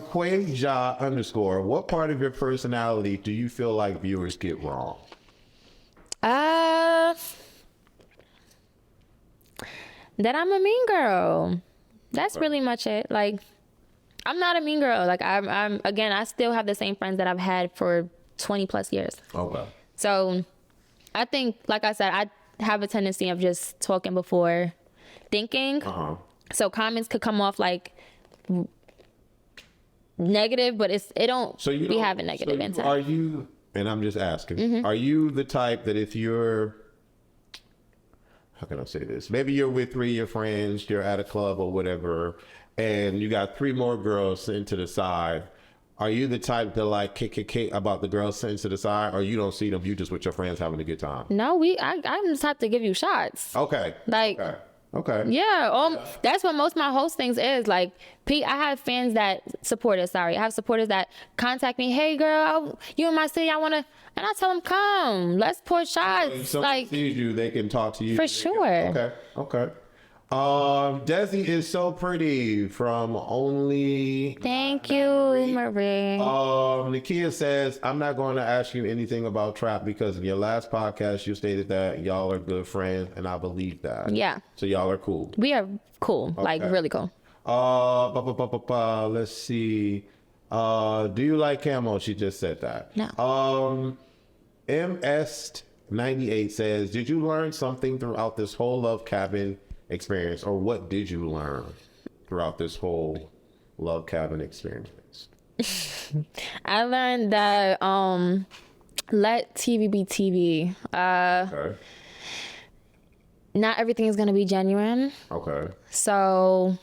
[SPEAKER 2] Quaja _ what part of your personality do you feel like viewers get wrong?
[SPEAKER 1] That I'm a mean girl. That's really much it. Like, I'm not a mean girl. Like, I'm again, I still have the same friends that I've had for 20 plus years.
[SPEAKER 2] Okay.
[SPEAKER 1] So I think, like I said, I have a tendency of just talking before thinking. So comments could come off like negative, but it don't be having negative intent.
[SPEAKER 2] Are you, and I'm just asking, are you the type that if you're, how can I say this? Maybe you're with 3 of your friends, you're at a club or whatever, and you got 3 more girls sitting to the side. Are you the type to like kick about the girls sitting to the side, or you don't see them, you just with your friends having a good time?
[SPEAKER 1] No, I'm just have to give you shots.
[SPEAKER 2] Okay.
[SPEAKER 1] Like,
[SPEAKER 2] okay.
[SPEAKER 1] Yeah, that's what most of my host things is. Like, I have fans that supporters, I have supporters that contact me, hey girl, you in my city, I wanna, and I tell them, come, let's pour shots.
[SPEAKER 2] If someone
[SPEAKER 1] like,
[SPEAKER 2] sees you, they can talk to you.
[SPEAKER 1] For sure.
[SPEAKER 2] Okay. Desi is so pretty from only.
[SPEAKER 1] Thank you, Marie.
[SPEAKER 2] Nakia says, I'm not going to ask you anything about trap because in your last podcast you stated that y'all are good friends, and I believe that.
[SPEAKER 1] Yeah.
[SPEAKER 2] So y'all are cool.
[SPEAKER 1] We are cool, like really cool.
[SPEAKER 2] Let's see. Do you like Camo? She just said that.
[SPEAKER 1] No.
[SPEAKER 2] MS98 says, did you learn something throughout this whole Love Cabin experience, or what did you learn throughout this whole Love Cabin experience?
[SPEAKER 1] I learned that let TV be TV. Not everything is gonna be genuine.
[SPEAKER 2] Okay.
[SPEAKER 1] So,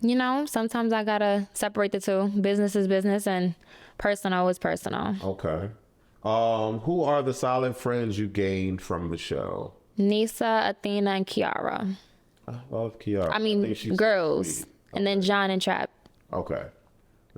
[SPEAKER 1] you know, sometimes I gotta separate the two. Business is business and personal is personal.
[SPEAKER 2] Okay. Who are the solid friends you gained from the show?
[SPEAKER 1] Nissa, Athena, and Kiara.
[SPEAKER 2] I love Kiara.
[SPEAKER 1] I mean, girls. And then John and Trap.
[SPEAKER 2] Okay.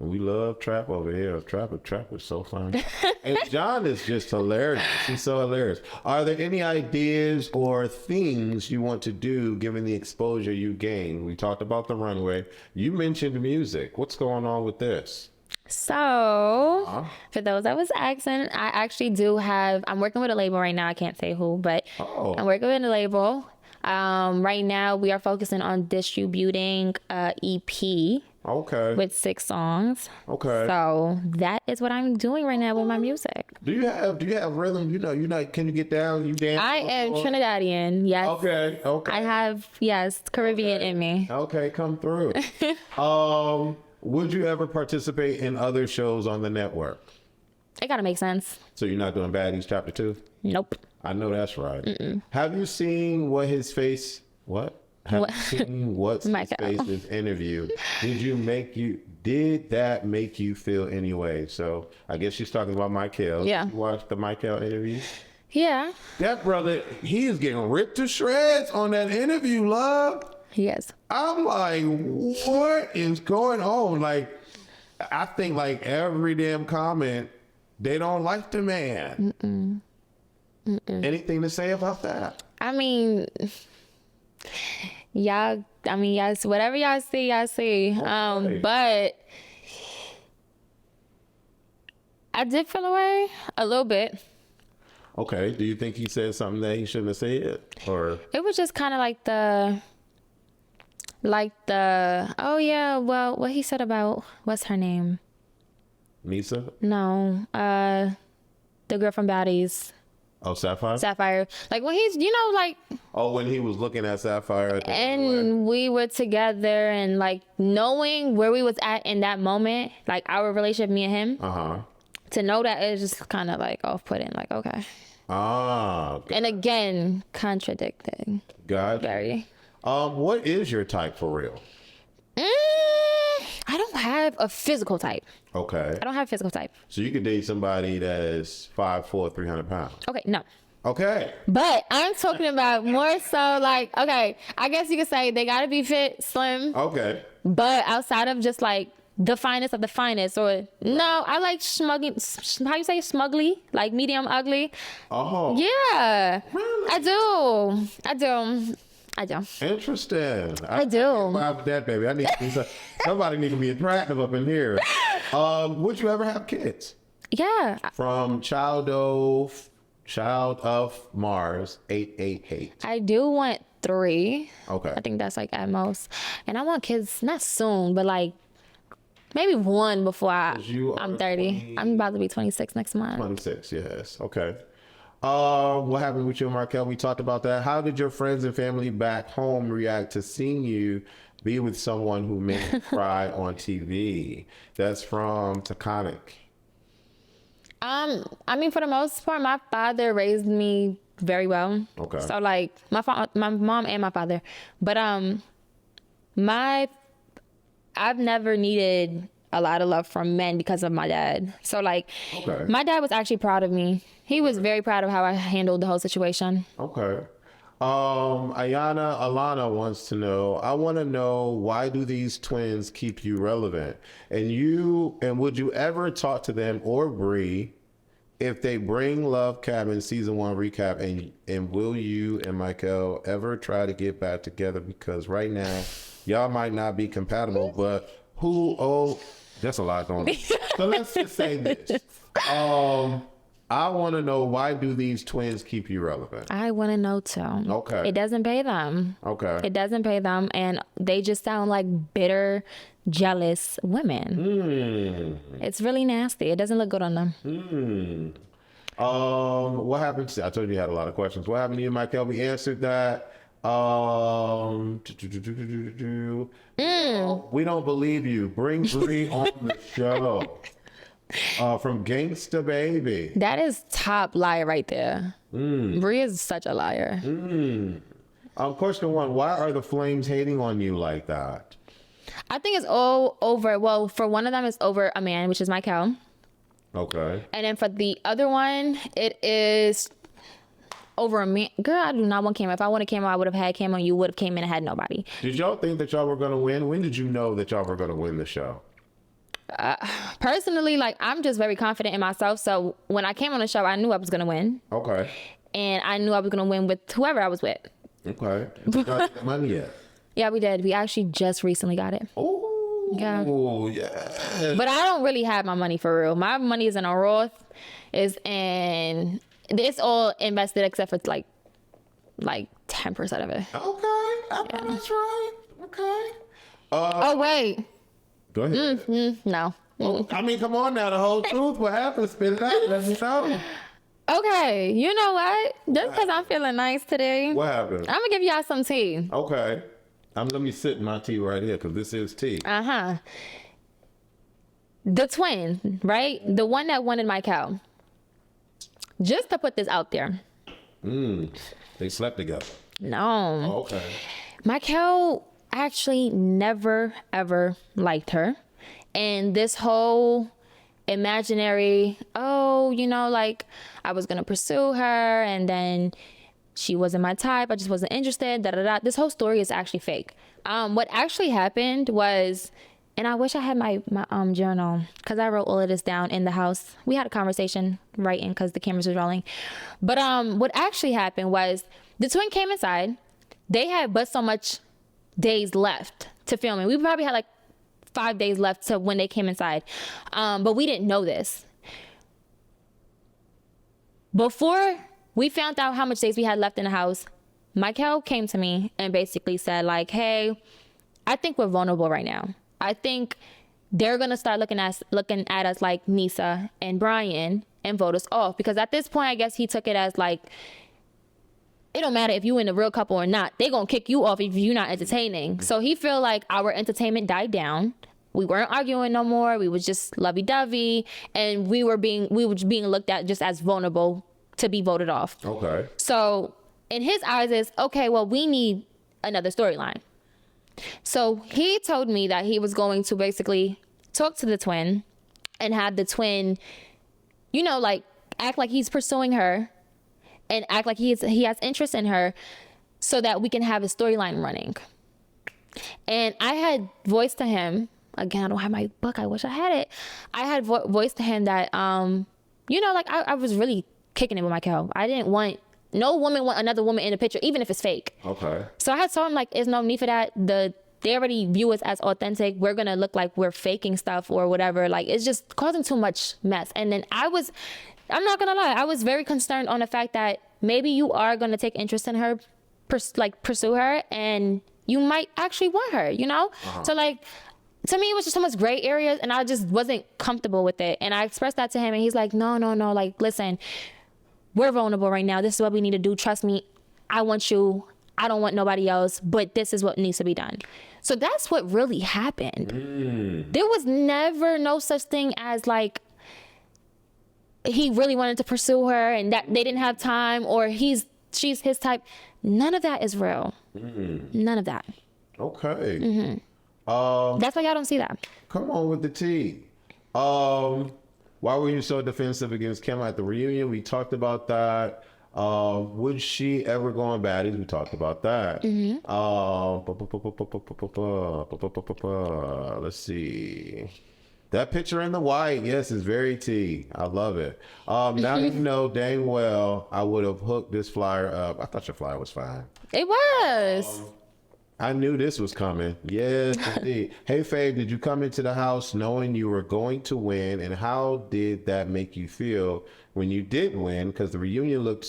[SPEAKER 2] And we love Trap over here. Trap is so fun. And John is just hilarious. He's so hilarious. Are there any ideas or things you want to do given the exposure you gained? We talked about the runway. You mentioned music. What's going on with this?
[SPEAKER 1] So, for those that was asking, I actually do have, I'm working with a label right now. I can't say who, but I'm working with a label. Right now, we are focusing on distributing EP.
[SPEAKER 2] Okay.
[SPEAKER 1] With 6 songs.
[SPEAKER 2] Okay.
[SPEAKER 1] So that is what I'm doing right now with my music.
[SPEAKER 2] Do you have rhythm? You know, can you get down? You dance?
[SPEAKER 1] I am Trinidadian. Yes.
[SPEAKER 2] Okay.
[SPEAKER 1] I have Caribbean in me.
[SPEAKER 2] Okay, come through. Would you ever participate in other shows on the network?
[SPEAKER 1] It gotta make sense.
[SPEAKER 2] So you're not doing Baddies Chapter 2?
[SPEAKER 1] Nope.
[SPEAKER 2] I know that's right. Have you seen What's His Face's interview? Did that make you feel any way? So I guess she's talking about Mikeal.
[SPEAKER 1] Yeah.
[SPEAKER 2] You watched the Mikeal interview?
[SPEAKER 1] Yeah.
[SPEAKER 2] That brother, he is getting ripped to shreds on that interview, love.
[SPEAKER 1] Yes.
[SPEAKER 2] I'm like, what is going on? Like, I think like every damn comment, they don't like the man. Anything to say about that?
[SPEAKER 1] I mean, y'all, whatever y'all see. Okay. But I did feel away a little bit.
[SPEAKER 2] Okay. Do you think he said something that he shouldn't have said? Or
[SPEAKER 1] it was just kind of like oh yeah, well, what he said about, what's her name?
[SPEAKER 2] Nissa?
[SPEAKER 1] No, the girl from Baddies.
[SPEAKER 2] Oh, Sapphire?
[SPEAKER 1] Sapphire. Like when he's, like,
[SPEAKER 2] Oh, when he was looking at Sapphire.
[SPEAKER 1] and we were together and like knowing where we was at in that moment, like our relationship, me and him, to know that it's just kind of like off-putting, like, okay.
[SPEAKER 2] Okay.
[SPEAKER 1] And again, contradicting.
[SPEAKER 2] Gotcha.
[SPEAKER 1] Very.
[SPEAKER 2] What is your type for real?
[SPEAKER 1] I don't have a physical type.
[SPEAKER 2] Okay.
[SPEAKER 1] I don't have a physical type.
[SPEAKER 2] So you could date somebody that's 5'4", 300 pounds.
[SPEAKER 1] Okay, no.
[SPEAKER 2] Okay.
[SPEAKER 1] But I'm talking about more so like, okay, I guess you could say they gotta be fit, slim.
[SPEAKER 2] Okay.
[SPEAKER 1] But outside of just like the finest of the finest, or no, I like smuggy, how you say smugly? Like medium ugly.
[SPEAKER 2] Oh.
[SPEAKER 1] Yeah.
[SPEAKER 2] Really?
[SPEAKER 1] I do.
[SPEAKER 2] Interesting.
[SPEAKER 1] I do.
[SPEAKER 2] About that, baby. I need somebody need to be attractive up in here. Would you ever have kids?
[SPEAKER 1] Yeah.
[SPEAKER 2] From Child of Mars 888.
[SPEAKER 1] I do want 3.
[SPEAKER 2] Okay.
[SPEAKER 1] I think that's like at most. And I want kids not soon, but like maybe 1 before I'm 30. I'm about to be 26 next month.
[SPEAKER 2] 26, yes. Okay. What happened with you and Mikeal? We talked about that. How did your friends and family back home react to seeing you be with someone who made you cry on TV? That's from Taconic.
[SPEAKER 1] I mean, for the most part, my father raised me very well.
[SPEAKER 2] Okay.
[SPEAKER 1] So like my mom and my father, but I've never needed a lot of love from men because of my dad. So like, my dad was actually proud of me. He was very proud of how I handled the whole situation.
[SPEAKER 2] Okay. Alana wants to know, I want to know, why do these twins keep you relevant? And would you ever talk to them or Bree if they bring Love Cabin season 1 recap, and will you and Mikeal ever try to get back together? Because right now, y'all might not be compatible, but that's a lot going on. So let's just say this. I want to know, why do these twins keep you relevant?
[SPEAKER 1] I want to know too.
[SPEAKER 2] Okay.
[SPEAKER 1] It doesn't pay them.
[SPEAKER 2] Okay.
[SPEAKER 1] It doesn't pay them, and they just sound like bitter, jealous women. It's really nasty. It doesn't look good on them.
[SPEAKER 2] What happened I told you had a lot of questions. What happened to you, Mikeal? We answered that. We don't believe you. Bring Bree on the show. From Gangsta Baby.
[SPEAKER 1] That is top liar right there. Bree is such a liar.
[SPEAKER 2] Question 1, why are the flames hating on you like that?
[SPEAKER 1] I think it's all over. Well, for one of them, it's over a man, which is Mikeal.
[SPEAKER 2] Okay.
[SPEAKER 1] And then for the other one, it is over a man. Girl, I do not want Camo. If I wanted Camo, I would have had Camo. You would have came in and had nobody.
[SPEAKER 2] Did y'all think that y'all were going to win? When did you know that y'all were going to win the show?
[SPEAKER 1] Personally, like, I'm just very confident in myself. So when I came on the show, I knew I was going to win.
[SPEAKER 2] Okay.
[SPEAKER 1] And I knew I was going to win with whoever I was with.
[SPEAKER 2] Okay. You got the money yet?
[SPEAKER 1] Yeah, we did. We actually just recently got it.
[SPEAKER 2] Oh,
[SPEAKER 1] yeah.
[SPEAKER 2] But
[SPEAKER 1] I don't really have my money for real. My money is in a Roth. It's all invested except for like 10% of it.
[SPEAKER 2] Okay. That's right. Okay.
[SPEAKER 1] Oh, wait.
[SPEAKER 2] Go ahead.
[SPEAKER 1] No.
[SPEAKER 2] Well, I mean, come on now. The whole truth. What happened? Spit it out. Let me know.
[SPEAKER 1] Okay. You know what? Just because I'm feeling nice today.
[SPEAKER 2] What happened?
[SPEAKER 1] I'm going to give y'all some tea.
[SPEAKER 2] Okay. Let me sit in my tea right here, because this is tea.
[SPEAKER 1] The twin, right? The one that wanted Mikeal. Just to put this out there.
[SPEAKER 2] They slept together.
[SPEAKER 1] No.
[SPEAKER 2] Oh, okay.
[SPEAKER 1] Mikeal actually never, ever liked her. And this whole imaginary, like, I was going to pursue her, and then she wasn't my type. I just wasn't interested. This whole story is actually fake. What actually happened was, and I wish I had my journal, because I wrote all of this down in the house. We had a conversation writing because the cameras was rolling. But what actually happened was, the twin came inside. They had but so much days left to film it. We probably had like 5 days left to when they came inside. But we didn't know this. Before we found out how much days we had left in the house, Mikeal came to me and basically said, like, hey, I think we're vulnerable right now. I think they're going to start looking at us like Nissa and Brian, and vote us off. Because at this point, I guess he took it as like, it don't matter if you in a real couple or not. They gonna kick you off if you're not entertaining. So he feel like our entertainment died down. We weren't arguing no more. We was just lovey-dovey, and we were being looked at just as vulnerable to be voted off.
[SPEAKER 2] Okay.
[SPEAKER 1] So in his eyes is, okay, well, we need another storyline. So he told me that he was going to basically talk to the twin and have the twin, you know, like act like he's pursuing her and act like he has interest in her so that we can have a storyline running. And I had voiced to him, again, I don't have my book, I wish I had it. I had voiced to him that, you know, like I was really kicking it with Mikeal. I didn't want, no woman want another woman in the picture, even if it's fake.
[SPEAKER 2] Okay.
[SPEAKER 1] So I had told him, like, there's no need for that. They already view us as authentic. We're going to look like we're faking stuff or whatever. Like, it's just causing too much mess. And then I'm not going to lie, I was very concerned on the fact that maybe you are going to take interest in her, pursue her, and you might actually want her, you know? So, like, to me, it was just so much gray areas, and I just wasn't comfortable with it. And I expressed that to him, and he's like, no, like, listen, we're vulnerable right now. This is what we need to do. Trust me, I want you. I don't want nobody else, but this is what needs to be done. So that's what really happened. There was never no such thing as, like, he really wanted to pursue her and that they didn't have time, or she's his type. None of that is real. None of that.
[SPEAKER 2] Okay.
[SPEAKER 1] That's why y'all don't see that.
[SPEAKER 2] Come on with the tea. Why were you so defensive against Kamo at the reunion? We talked about that. Would she ever go on baddies? We talked about that. Let's see. That picture in the white, yes, is very tea. I love it. Now you know dang well I would have hooked this flyer up. I thought your flyer was fine.
[SPEAKER 1] It was.
[SPEAKER 2] I knew this was coming. Yes, indeed. Hey, Fave, did you come into the house knowing you were going to win? And how did that make you feel when you did win? Because the reunion looked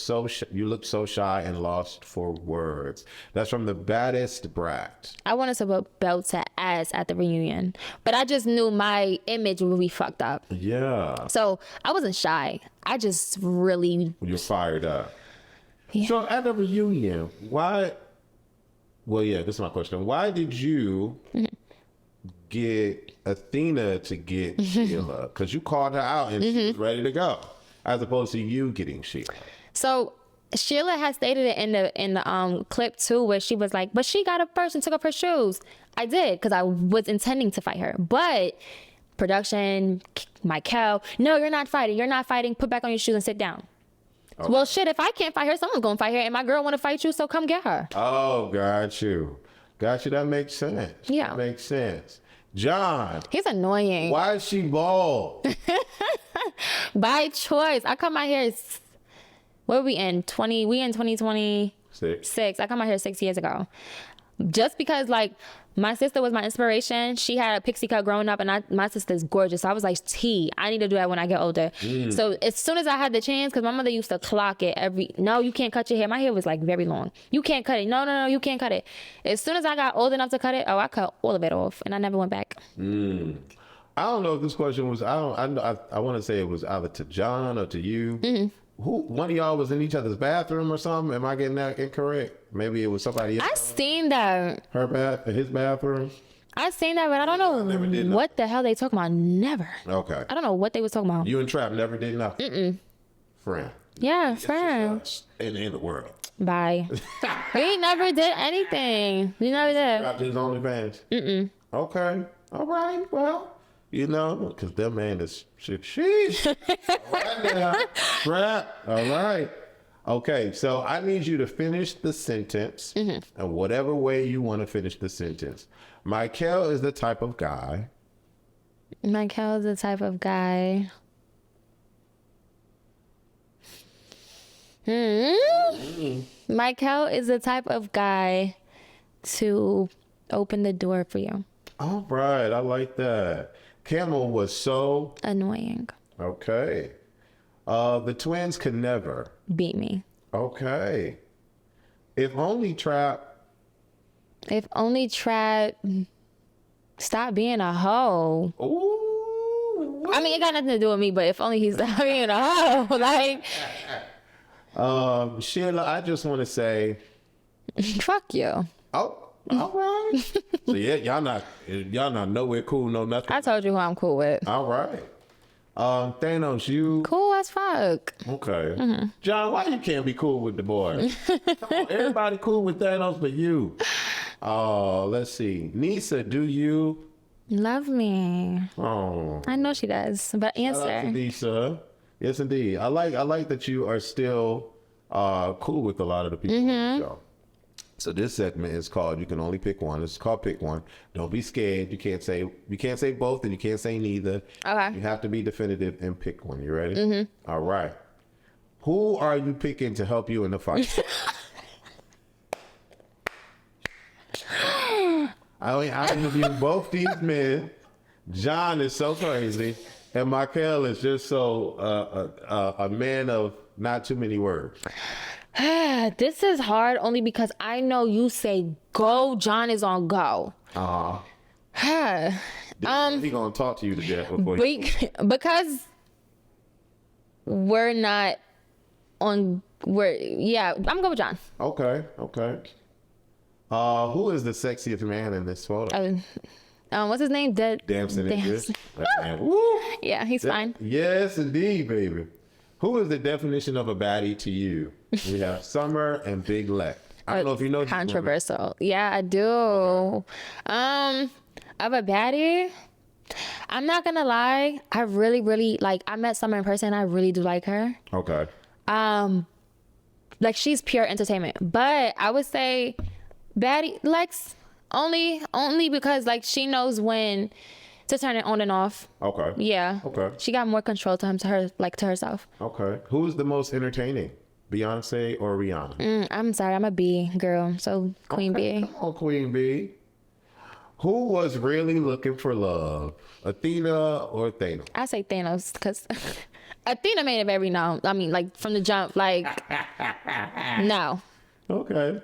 [SPEAKER 2] you looked so shy and lost for words. That's from the baddest brat.
[SPEAKER 1] I wanted to belt to ass at the reunion, but I just knew my image would be fucked up.
[SPEAKER 2] Yeah.
[SPEAKER 1] So I wasn't shy. I just really...
[SPEAKER 2] You're fired up.
[SPEAKER 1] Yeah.
[SPEAKER 2] So at the reunion, why... Well, yeah, this is my question. Why did you get Athena to get Sheila? Because you called her out and she was ready to go, as opposed to you getting Sheila.
[SPEAKER 1] So Sheila had stated it in the clip too, where she was like, "But she got up first and took off her shoes." I did, because I was intending to fight her, but production, Mikeal, no, you're not fighting. You're not fighting. Put back on your shoes and sit down. Okay. Well, shit, if I can't fight her, someone's gonna fight her, and my girl want to fight you, so come get her.
[SPEAKER 2] Oh, got you. That makes sense.
[SPEAKER 1] Yeah.
[SPEAKER 2] That makes sense. John.
[SPEAKER 1] He's annoying.
[SPEAKER 2] Why is she bald?
[SPEAKER 1] By choice. I come out here, what are we in? We in 2026. I come out here 6 years ago. Just because, like, my sister was my inspiration. She had a pixie cut growing up, and my sister's gorgeous. So I was like, I need to do that when I get older. So as soon as I had the chance, because my mother used to clock it no, you can't cut your hair. My hair was like very long. You can't cut it. No, you can't cut it. As soon as I got old enough to cut it, I cut all of it off, and I never went back.
[SPEAKER 2] I don't know if this question was, I want to say it was either to John or to you. One of y'all was in each other's bathroom or something? Am I getting that incorrect? Maybe it was somebody else.
[SPEAKER 1] I seen that.
[SPEAKER 2] His bathroom?
[SPEAKER 1] I seen that, but I don't know what the hell they talking about. Never.
[SPEAKER 2] Okay.
[SPEAKER 1] I don't know what they was talking about.
[SPEAKER 2] You and Trap never did nothing? Friend.
[SPEAKER 1] Yeah, friend.
[SPEAKER 2] In the world.
[SPEAKER 1] Bye. We never did anything. We never did.
[SPEAKER 2] Trap his OnlyFans? Okay. All right. Well, you know, because that man is sheesh. All right now. Trap. All right. Okay, so I need you to finish the sentence in whatever way you want to finish the sentence. Mikeal is the type of guy.
[SPEAKER 1] Mikeal is the type of guy. Mikeal is the type of guy to open the door for you.
[SPEAKER 2] All right, I like that. Camo was so
[SPEAKER 1] annoying.
[SPEAKER 2] Okay. The twins could never
[SPEAKER 1] beat me.
[SPEAKER 2] Okay. If only Trap
[SPEAKER 1] stop being a hoe.
[SPEAKER 2] Ooh.
[SPEAKER 1] I mean, it got nothing to do with me, but if only he's being a hoe, like.
[SPEAKER 2] Sheila, I just want to say,
[SPEAKER 1] Fuck you.
[SPEAKER 2] oh, all right. So yeah, y'all not nowhere cool, no nothing.
[SPEAKER 1] I told you who I'm cool with.
[SPEAKER 2] All right. Thanos, you
[SPEAKER 1] Cool as fuck.
[SPEAKER 2] okay? John, why you can't be cool with the boys? Come on, everybody cool with Thanos, but you. Oh, let's see. Nissa, do you?
[SPEAKER 1] Love me.
[SPEAKER 2] Oh,
[SPEAKER 1] I know she does, but
[SPEAKER 2] shout out to
[SPEAKER 1] answer.
[SPEAKER 2] Nissa. Yes, indeed. I like that you are still cool with a lot of the people on the show. So this segment is called "You Can Only Pick One." It's called "Pick One." Don't be scared. You can't say both, and you can't say neither.
[SPEAKER 1] Okay.
[SPEAKER 2] You have to be definitive and pick one. You ready? All right. Who are you picking to help you in the fight? I interview both these men. John is so crazy, and Mikeal is just so a man of not too many words.
[SPEAKER 1] This is hard only because I know you say go, John is on go.
[SPEAKER 2] He gonna talk to you to death before
[SPEAKER 1] because we're not on. I'm going with John.
[SPEAKER 2] Okay. Who is the sexiest man in this photo?
[SPEAKER 1] What's his name?
[SPEAKER 2] Damson.
[SPEAKER 1] Yeah, he's fine.
[SPEAKER 2] Yes, indeed, baby. Who is the definition of a baddie to you? We have Summer and Big Lex. I don't know if you know.
[SPEAKER 1] Controversial. Yeah, I do. Of a baddie, I'm not gonna lie. I really, really like. I met Summer in person. I really do like her.
[SPEAKER 2] Okay.
[SPEAKER 1] Like she's pure entertainment. But I would say baddie Lex only because like she knows when to turn it on and off.
[SPEAKER 2] Okay.
[SPEAKER 1] Yeah.
[SPEAKER 2] Okay.
[SPEAKER 1] She got more control to herself.
[SPEAKER 2] Okay. Who is the most entertaining? Beyonce or Rihanna?
[SPEAKER 1] I'm sorry, I'm a B girl, so Queen
[SPEAKER 2] Okay.
[SPEAKER 1] B.
[SPEAKER 2] Come on, Queen B. Who was really looking for love? Athena or Thanos?
[SPEAKER 1] I say Thanos because Athena made it very known. I mean, like from the jump, like no.
[SPEAKER 2] Okay.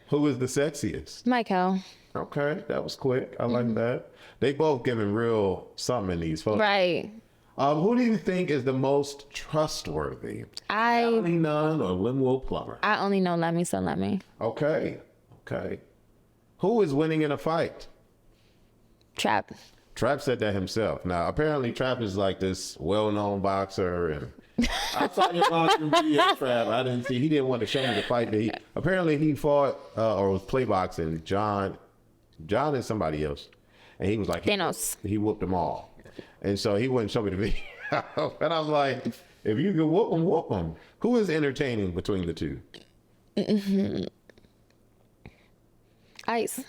[SPEAKER 2] Who is the sexiest?
[SPEAKER 1] Mikeal.
[SPEAKER 2] Okay, that was quick. I like that. They both giving real something in these photos.
[SPEAKER 1] Right.
[SPEAKER 2] Who do you think is the most trustworthy? Only None or Linwood Plummer?
[SPEAKER 1] I only know Lemmy, so Lemmy.
[SPEAKER 2] Okay. Who is winning in a fight?
[SPEAKER 1] Trap.
[SPEAKER 2] Trap said that himself. Now, apparently, Trap is like this well-known boxer, and I saw him on video. Trap. I didn't see. He didn't want to show me the fight. But apparently he fought or was play boxing. John and somebody else, and he was like
[SPEAKER 1] Thanos.
[SPEAKER 2] He whooped them all, and so he wouldn't show me the video. And I was like, if you can whoop them, whoop them. Who is entertaining between the two?
[SPEAKER 1] Ice.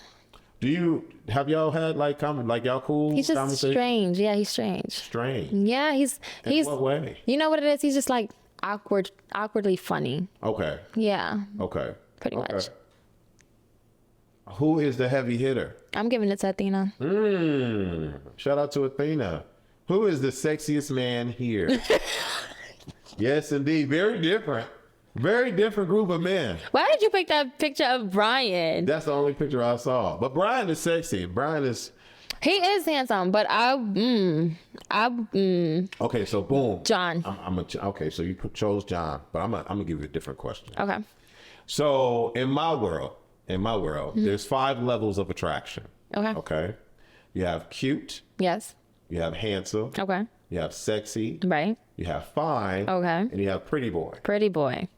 [SPEAKER 2] Have y'all had like y'all cool?
[SPEAKER 1] He's just strange. Yeah, he's strange.
[SPEAKER 2] Strange.
[SPEAKER 1] Yeah, he's.
[SPEAKER 2] In what way?
[SPEAKER 1] You know what it is? He's just like awkwardly funny.
[SPEAKER 2] Okay.
[SPEAKER 1] Yeah.
[SPEAKER 2] Okay.
[SPEAKER 1] Pretty much.
[SPEAKER 2] Who is the heavy hitter?
[SPEAKER 1] I'm giving it to Athena.
[SPEAKER 2] Shout out to Athena. Who is the sexiest man here? Yes, indeed. Very different. Very different group of men.
[SPEAKER 1] Why did you pick that picture of Brian?
[SPEAKER 2] That's the only picture I saw. But Brian is sexy.
[SPEAKER 1] He is handsome, but
[SPEAKER 2] Okay, so boom.
[SPEAKER 1] John.
[SPEAKER 2] Okay, so you chose John, but I'm gonna give you a different question.
[SPEAKER 1] Okay.
[SPEAKER 2] So in my world, there's 5 levels of attraction.
[SPEAKER 1] Okay.
[SPEAKER 2] Okay. You have cute.
[SPEAKER 1] Yes.
[SPEAKER 2] You have handsome.
[SPEAKER 1] Okay.
[SPEAKER 2] You have sexy.
[SPEAKER 1] Right.
[SPEAKER 2] You have fine.
[SPEAKER 1] Okay.
[SPEAKER 2] And you have pretty boy.
[SPEAKER 1] Pretty boy.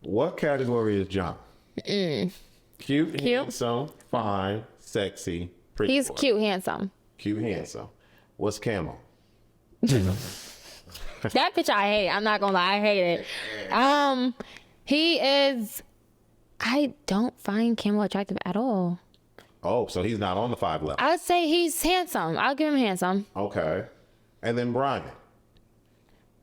[SPEAKER 2] What category is John? Cute, handsome, fine, sexy, pretty
[SPEAKER 1] He's
[SPEAKER 2] boy.
[SPEAKER 1] cute, handsome.
[SPEAKER 2] Cute, handsome. What's Camo?
[SPEAKER 1] That picture I hate. I'm not gonna lie, I hate it. He is. I don't find Camo attractive at all.
[SPEAKER 2] Oh, so he's not on the 5 level.
[SPEAKER 1] I would say he's handsome. I'll give him handsome.
[SPEAKER 2] Okay. And then Brian.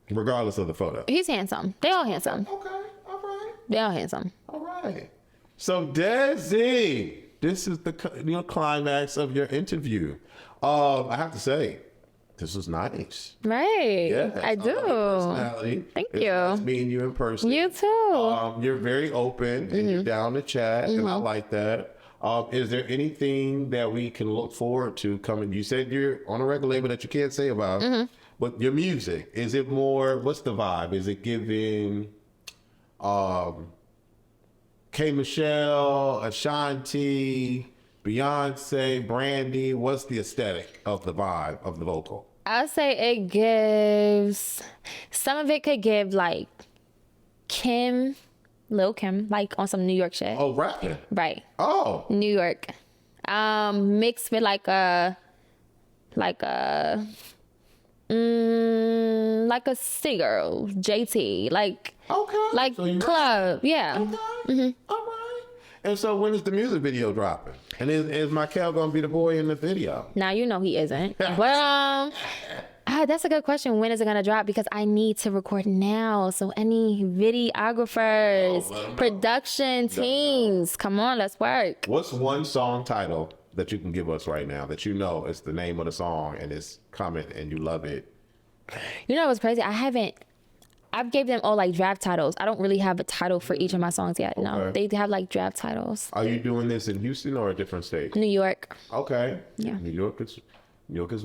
[SPEAKER 2] Regardless of the photo.
[SPEAKER 1] He's handsome. They all handsome.
[SPEAKER 2] Okay. All right.
[SPEAKER 1] They all handsome.
[SPEAKER 2] All right. So Desi, this is the climax of your interview. I have to say, this was nice.
[SPEAKER 1] Right.
[SPEAKER 2] Yeah,
[SPEAKER 1] I do.
[SPEAKER 2] Personality.
[SPEAKER 1] Thank
[SPEAKER 2] It's
[SPEAKER 1] you.
[SPEAKER 2] Nice meeting you in person.
[SPEAKER 1] You too.
[SPEAKER 2] You're very open and you're down to chat, and I like that. Is there anything that we can look forward to coming? You said you're on a record label that you can't say about, but your music, is it more, what's the vibe? Is it giving K. Michelle, Ashanti, Beyonce, Brandy? What's the aesthetic of the vibe of the vocal?
[SPEAKER 1] I'll say it gives, some of it could give like Lil Kim, like on some New York shit.
[SPEAKER 2] Oh, rapping.
[SPEAKER 1] Right.
[SPEAKER 2] Oh.
[SPEAKER 1] New York. Mixed with like a city girl, JT, like
[SPEAKER 2] So
[SPEAKER 1] club, yeah.
[SPEAKER 2] Okay. All right. And so when is the music video dropping? And is Mikeal gonna be the boy in the video?
[SPEAKER 1] Now you know he isn't. But that's a good question. When is it gonna drop? Because I need to record now. So any videographers, production teams, come on, let's work.
[SPEAKER 2] What's one song title that you can give us right now that you know is the name of the song and it's coming and you love it?
[SPEAKER 1] You know what's crazy? I've gave them all like draft titles. I don't really have a title for each of my songs yet. No,
[SPEAKER 2] Okay.
[SPEAKER 1] they have like draft titles.
[SPEAKER 2] Are you doing this in Houston or a different state?
[SPEAKER 1] New York.
[SPEAKER 2] Okay.
[SPEAKER 1] Yeah.
[SPEAKER 2] New York is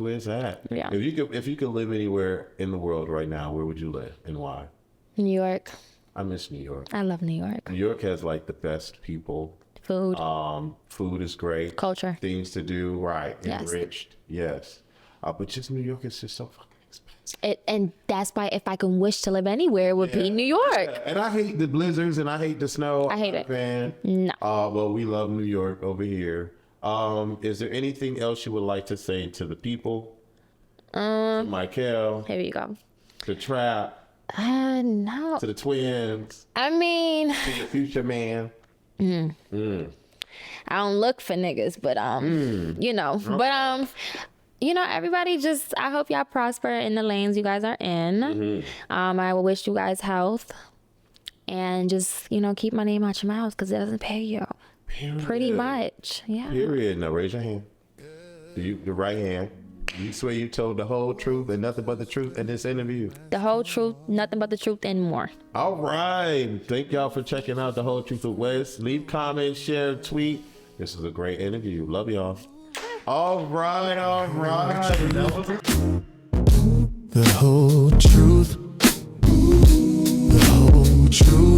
[SPEAKER 2] where it's at.
[SPEAKER 1] Yeah.
[SPEAKER 2] If you could live anywhere in the world right now, where would you live and why?
[SPEAKER 1] New York.
[SPEAKER 2] I miss New York.
[SPEAKER 1] I love New York.
[SPEAKER 2] New York has like the best people.
[SPEAKER 1] Food.
[SPEAKER 2] Food is great.
[SPEAKER 1] Culture.
[SPEAKER 2] Things to do, right.
[SPEAKER 1] Yes.
[SPEAKER 2] Enriched. Yes. But just New York is just so fucking expensive.
[SPEAKER 1] And that's why if I can wish to live anywhere, it would be New York.
[SPEAKER 2] Yeah. And I hate the blizzards and I hate the snow.
[SPEAKER 1] I hate it.
[SPEAKER 2] Fan.
[SPEAKER 1] No.
[SPEAKER 2] Well, we love New York over here. Is there anything else you would like to say to the people? To Mikeal,
[SPEAKER 1] Here you go.
[SPEAKER 2] to Trap,
[SPEAKER 1] No.
[SPEAKER 2] to the twins,
[SPEAKER 1] I mean,
[SPEAKER 2] to your future man.
[SPEAKER 1] I don't look for niggas, but you know. But you know, everybody just, I hope y'all prosper in the lanes you guys are in. I will wish you guys health and just, you know, keep my name out your mouth because it doesn't pay you.
[SPEAKER 2] Period.
[SPEAKER 1] Pretty much. Yeah.
[SPEAKER 2] Period. Now raise your hand. The right hand. You swear you told the whole truth and nothing but the truth in this interview.
[SPEAKER 1] The whole truth, nothing but the truth and more.
[SPEAKER 2] All right. Thank y'all for checking out The Whole Truth with Wes. Leave comments, share, tweet. This is a great interview. Love y'all. All right.
[SPEAKER 3] The whole truth. The whole truth.